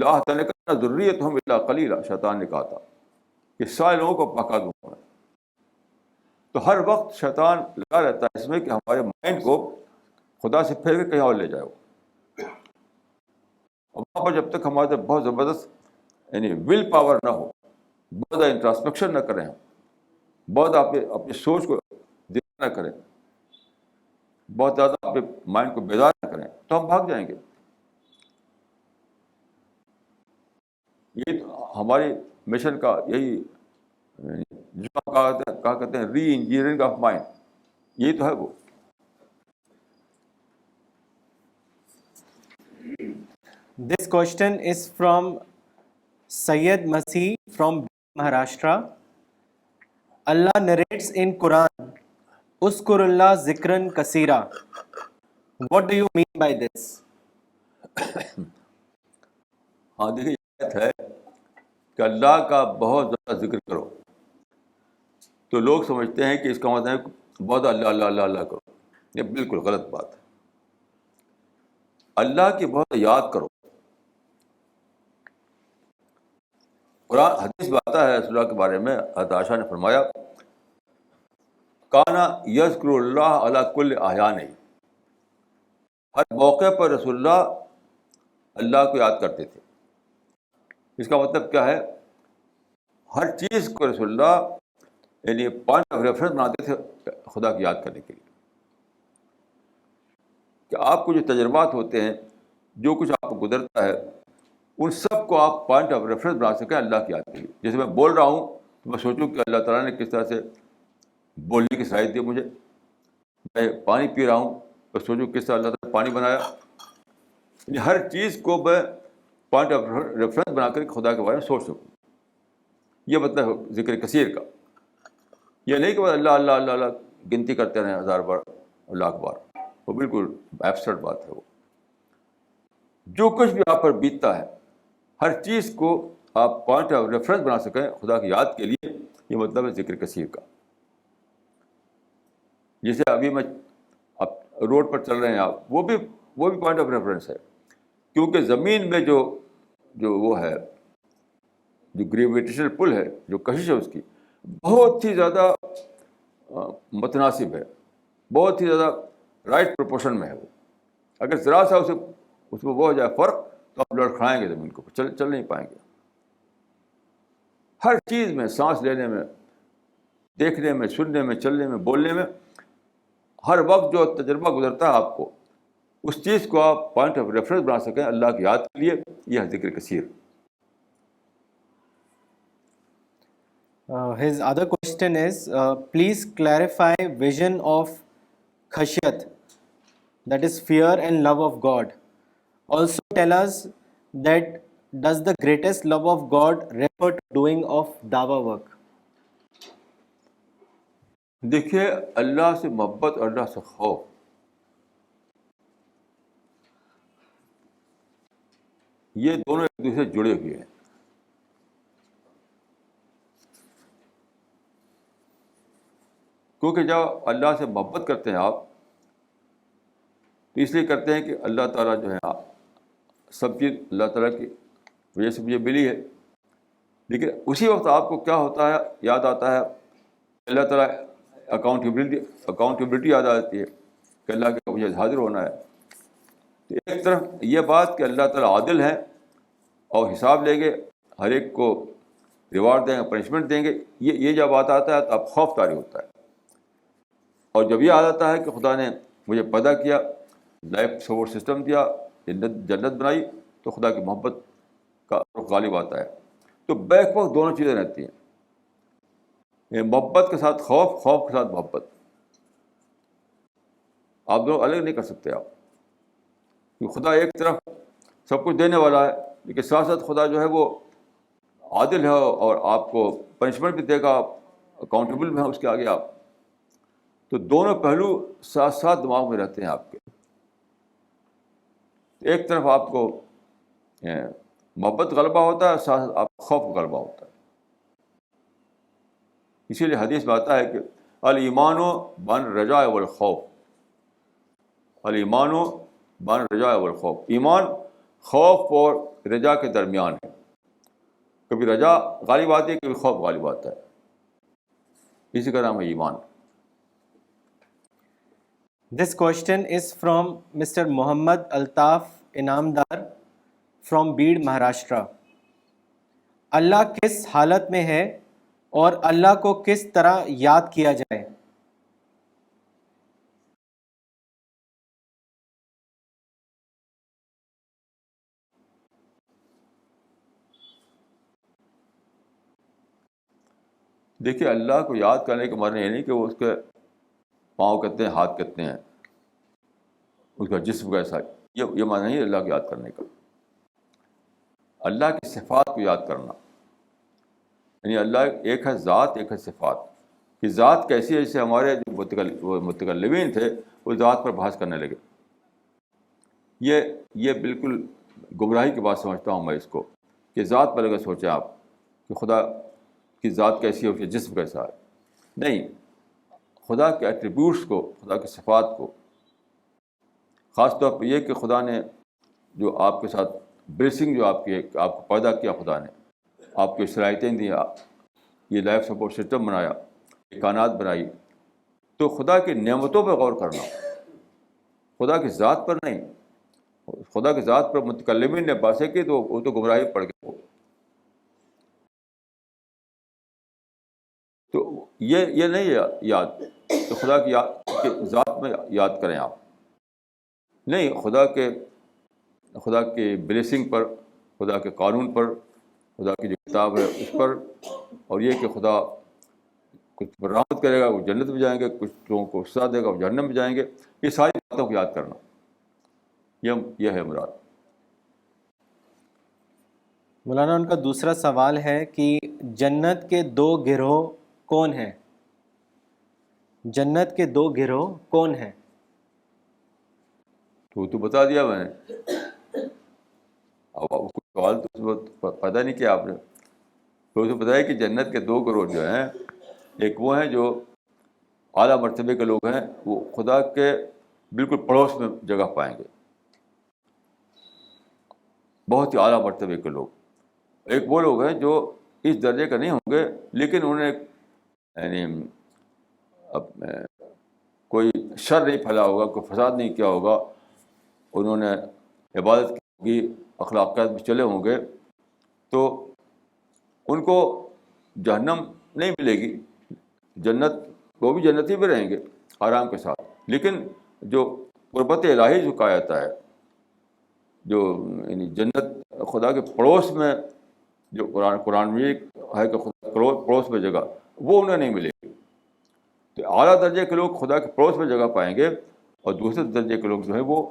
لا تنکن ذریتہم الا قلیلا، شیطان نے کہا تھا کہ سارے لوگوں کو پکا دوں گا. تو ہر وقت شیطان لگا رہتا ہے اس میں کہ ہمارے مائنڈ کو خدا سے پھیر کے کہیں اور لے جائے وہ. اور وہاں پر جب تک ہمارے بہت زبردست یعنی ول پاور نہ ہو، بہت زیادہ انٹراسپیکشن نہ کریں، بہت اپنی سوچ کو دیکھ نہ کریں، بہت زیادہ اپنے مائنڈ کو بیدار نہ کریں، تو ہم بھاگ جائیں گے. یہ تو ہماری مشن کا یہی جس کو کہا کہتے ہیں ری انجینئرنگ آف مائنڈ، یہی تو ہے وہ. This question is from Sayyid Masih from Maharashtra. Allah narrates in Quran, Uskurullah zikran kasira. What do you mean by this? ہاں دیکھیے یہ آیت ہے کہ اللہ کا بہت زیادہ ذکر کرو. تو لوگ سمجھتے ہیں کہ اس کا مطلب ہے بہت اللہ اللہ اللہ اللہ کرو. یہ بالکل غلط بات ہے. اللہ کی بہت یاد کرو. قرآن حدیث میں آتا ہے رسول اللہ کے بارے میں، حضرت عائشہ نے فرمایا کانا یذکر اللہ علی کل احیانہ، ہر موقع پر رسول اللہ اللہ کو یاد کرتے تھے. اس کا مطلب کیا ہے؟ ہر چیز کو رسول اللہ یعنی پوائنٹ آف ریفرنس بناتے تھے خدا کی یاد کرنے کے لیے. کہ آپ کو جو تجربات ہوتے ہیں، جو کچھ آپ کو گزرتا ہے، ان سب کو آپ پوائنٹ آف ریفرنس بنا سکیں اللہ کی یاد کے لیے. جیسے میں بول رہا ہوں تو میں سوچوں کہ اللہ تعالیٰ نے کس طرح سے بولنے کی صلاحیت دی مجھے. میں پانی پی رہا ہوں تو سوچوں کس طرح اللہ تعالیٰ نے پانی بنایا. یعنی ہر چیز کو میں پوائنٹ آف ریفرنس بنا کر خدا کے بارے میں سوچ سکوں. یہ مطلب ہے ذکر کثیر کا. یہ نہیں کہ بس اللہ اللہ اللہ اللہ گنتی کرتے رہیں 1000 بار لاکھ بار. وہ بالکل ایبسرڈ بات ہے. وہ جو کچھ بھی آپ پر بیتتا ہے، ہر چیز کو آپ پوائنٹ آف ریفرنس بنا سکیں خدا کی یاد کے لیے، یہ مطلب ہے ذکر کثیر کا. جیسے ابھی میں اب روڈ پر چل رہے ہیں آپ، وہ بھی پوائنٹ آف ریفرنس ہے. کیونکہ زمین میں جو وہ ہے، جو گریویٹیشنل پل ہے، جو کشش ہے اس کی بہت ہی زیادہ متناسب ہے، بہت ہی زیادہ رائٹ پروپورشن میں ہے. وہ اگر ذرا سا اس میں وہ ہو جائے فرق تو آپ لڑکھڑائیں گے زمین کو، چل نہیں پائیں گے. ہر چیز میں، سانس لینے میں، دیکھنے میں، سننے میں، چلنے میں، بولنے میں، ہر وقت جو تجربہ گزرتا ہے آپ کو، اس چیز کو آپ پوائنٹ آف ریفرنس بنا سکیں اللہ کی یاد کے لیے، یہ ہے ذکر کثیر. His other question is, please clarify vision of khashiyat, that is fear and love of God. Also tell us that does the greatest love of God refer to doing of dawa work? دیکھیے اللہ سے محبت اور اللہ سے خوف یہ دونوں ایک دوسرے سے جڑے ہوئے ہیں. کیونکہ جب اللہ سے محبت کرتے ہیں آپ تو اس لیے کرتے ہیں کہ اللہ تعالیٰ جو ہے سب چیز اللہ تعالیٰ کی وجہ سے مجھے ملی ہے. لیکن اسی وقت آپ کو کیا ہوتا ہے، یاد آتا ہے اللہ تعالیٰ اکاؤنٹیبلٹی یاد آتی ہے کہ اللہ کے مجھے حاضر ہونا ہے. تو ایک طرف یہ بات کہ اللہ تعالیٰ عادل ہیں اور حساب لیں گے، ہر ایک کو ریوارڈ دیں گے، پنشمنٹ دیں گے، یہ جب بات آتا ہے تو اب خوف طاری ہوتا ہے. اور جب یہ آ جاتا ہے کہ خدا نے مجھے پیدا کیا، لائف سپورٹ سسٹم دیا، جنت بنائی، تو خدا کی محبت کا غالب آتا ہے. تو بیک وقت دونوں چیزیں رہتی ہیں، محبت کے ساتھ خوف، خوف کے ساتھ محبت. آپ دونوں الگ نہیں کر سکتے آپ. کیونکہ خدا ایک طرف سب کچھ دینے والا ہے، لیکن ساتھ ساتھ خدا جو ہے وہ عادل ہے اور آپ کو پنشمنٹ بھی دے گا، اکاؤنٹیبل بھی ہے اس کے آگے آپ. تو دونوں پہلو ساتھ ساتھ دماغ میں رہتے ہیں آپ کے. ایک طرف آپ کو محبت غلبہ ہوتا ہے، ساتھ ساتھ آپ خوف غلبہ ہوتا ہے. اسی لیے حدیث میں آتا ہے کہ الایمان بین الرجاء والخوف، الایمان بین الرجاء والخوف، ایمان خوف اور رجا کے درمیان ہے. کبھی رجا غالب آتی ہے, کبھی خوف غالب آتا ہے. اسی کا نام ہے ایمان. This question is from Mr. Muhammad Altaf Inamdar from Beed, Maharashtra. اللہ کس حالت میں ہے اور اللہ کو کس طرح یاد کیا جائے؟ دیکھیے, اللہ کو یاد کرنے کا معنی یہ نہیں کہ وہ اس کے پاؤں کتنے, ہاتھ کتنے ہیں, اس کا جسم کیسا ہے. یہ معنی نہیں ہے اللہ کو یاد کرنے کا. اللہ کی صفات کو یاد کرنا, یعنی اللہ ایک ہے ذات, ایک ہے صفات. کہ ذات کیسی ہے, جیسے ہمارے جو متکلمین تھے وہ ذات پر بحث کرنے لگے. یہ بالکل گمراہی کی بات سمجھتا ہوں میں اس کو, کہ ذات پر اگر سوچیں آپ کہ خدا کی ذات کیسی ہے, اس کا جسم کیسا ہے. نہیں, خدا کے ایٹریبیوٹس کو, خدا کی صفات کو, خاص طور پر یہ کہ خدا نے جو آپ کے ساتھ بلیسنگ جو آپ کو پیدا کیا, خدا نے آپ کی صلاحیتیں دی, یہ لائف سپورٹ سسٹم بنایا, یہ کائنات بنائی, تو خدا کی نعمتوں پر غور کرنا, خدا کی ذات پر نہیں. خدا کی ذات پر متکلمین نے باتیں کی تو وہ تو گمراہی پڑ گئے. تو یہ نہیں یاد تو خدا کی ذات میں یاد کریں آپ. نہیں, خدا کے بلیسنگ پر, خدا کے قانون پر, خدا کی جو کتاب ہے اس پر, اور یہ کہ خدا کچھ پر رحمت کرے گا وہ جنت میں جائیں گے, کچھ لوگوں کو سزا دے گا وہ جہنم میں جائیں گے. یہ ساری باتوں کو یاد کرنا, یہ ہے مراد. مولانا, ان کا دوسرا سوال ہے کہ جنت کے دو گروہ کون ہیں؟ جنت کے دو گروہ کون ہیں؟ تو بتا دیا میں نے. اب کچھ سوال تو پیدا نہیں کیا آپ نے. تو بتایا کہ جنت کے دو گروہ جو ہیں, ایک وہ ہیں جو اعلیٰ مرتبے کے لوگ ہیں, وہ خدا کے بالکل پڑوس میں جگہ پائیں گے, بہت ہی اعلیٰ مرتبے کے لوگ. ایک وہ لوگ ہیں جو اس درجے کا نہیں ہوں گے, لیکن انہوں نے یعنی کوئی شر نہیں پھیلا ہوگا, کوئی فساد نہیں کیا ہوگا, انہوں نے عبادت کی, اخلاقیات میں چلے ہوں گے, تو ان کو جہنم نہیں ملے گی. جنت, وہ بھی جنتی میں رہیں گے آرام کے ساتھ, لیکن جو قربت الہی جو کہا جاتا ہے, جو یعنی جنت خدا کے پڑوس میں, جو قرآن میں ہے کہ خدا پڑوس میں جگہ, وہ انہیں نہیں ملے گی. تو اعلیٰ درجے کے لوگ خدا کے پڑوس میں جگہ پائیں گے, اور دوسرے درجے کے لوگ جو ہیں وہ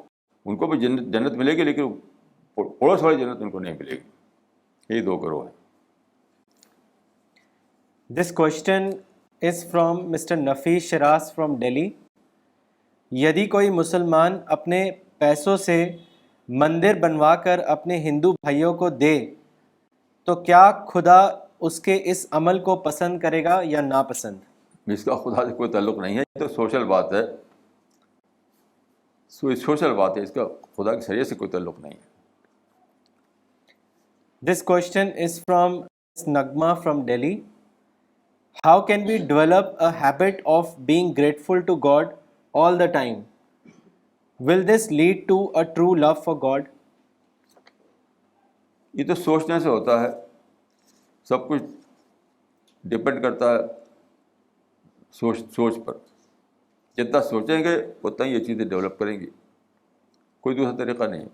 ان کو بھی جنت ملے گی, لیکن پڑوس والی جنت ان کو نہیں ملے گی. یہی دو گروہ ہیں. This question is from Mr. Nafis Shiraz from Delhi. یدی کوئی مسلمان اپنے پیسوں سے مندر بنوا کر اپنے ہندو بھائیوں کو دے تو کیا خدا اس کے اس عمل کو پسند کرے گا یا ناپسند؟ اس کا خدا سے کوئی تعلق نہیں ہے, یہ تو سوشل بات ہے, سوشل بات ہے, اس کا خدا کی شریعت سے کوئی تعلق نہیں ہے. This question is from Nagma from Delhi. How can we develop a habit of being grateful to God all the time? Will this lead to a true love for God? یہ تو سوچنے سے ہوتا ہے, سب کچھ ڈپینڈ کرتا ہے سوچ پر. جتنا سوچیں گے اتنا ہی یہ چیزیں ڈیولپ کریں گی, کوئی دوسرا طریقہ نہیں.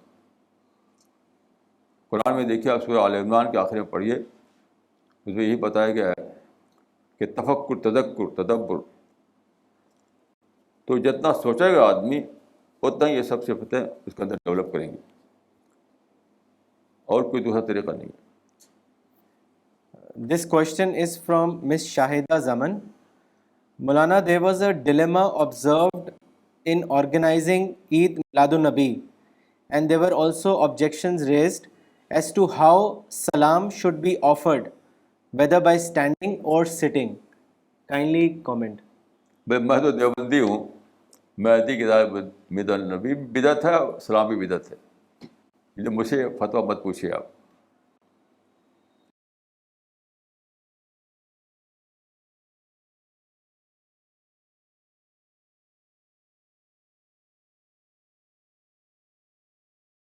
قرآن میں دیکھیے, آپ سورہ آل عمران کے آخر میں پڑھیے, اس میں یہی بتایا گیا ہے کہ تفکر, تدکر, تدبر, تو جتنا سوچے گا آدمی اتنا ہی یہ سب صفتیں اس کے اندر ڈیولپ کریں گی, اور کوئی دوسرا طریقہ نہیں ہے. This question is from Miss Shahida Zaman. Maulana, there was a dilemma observed in organizing Eid Miladun Nabi, and there were also objections raised as to how salam should be offered, whether by standing or sitting. Kindly comment. میں تو دیوبندی ہوں, میں عیدی کی میلاد النبی بدعت ہے, سلام بھی بدعت ہے. مجھ سے فتویٰ مت پوچھیے آپ.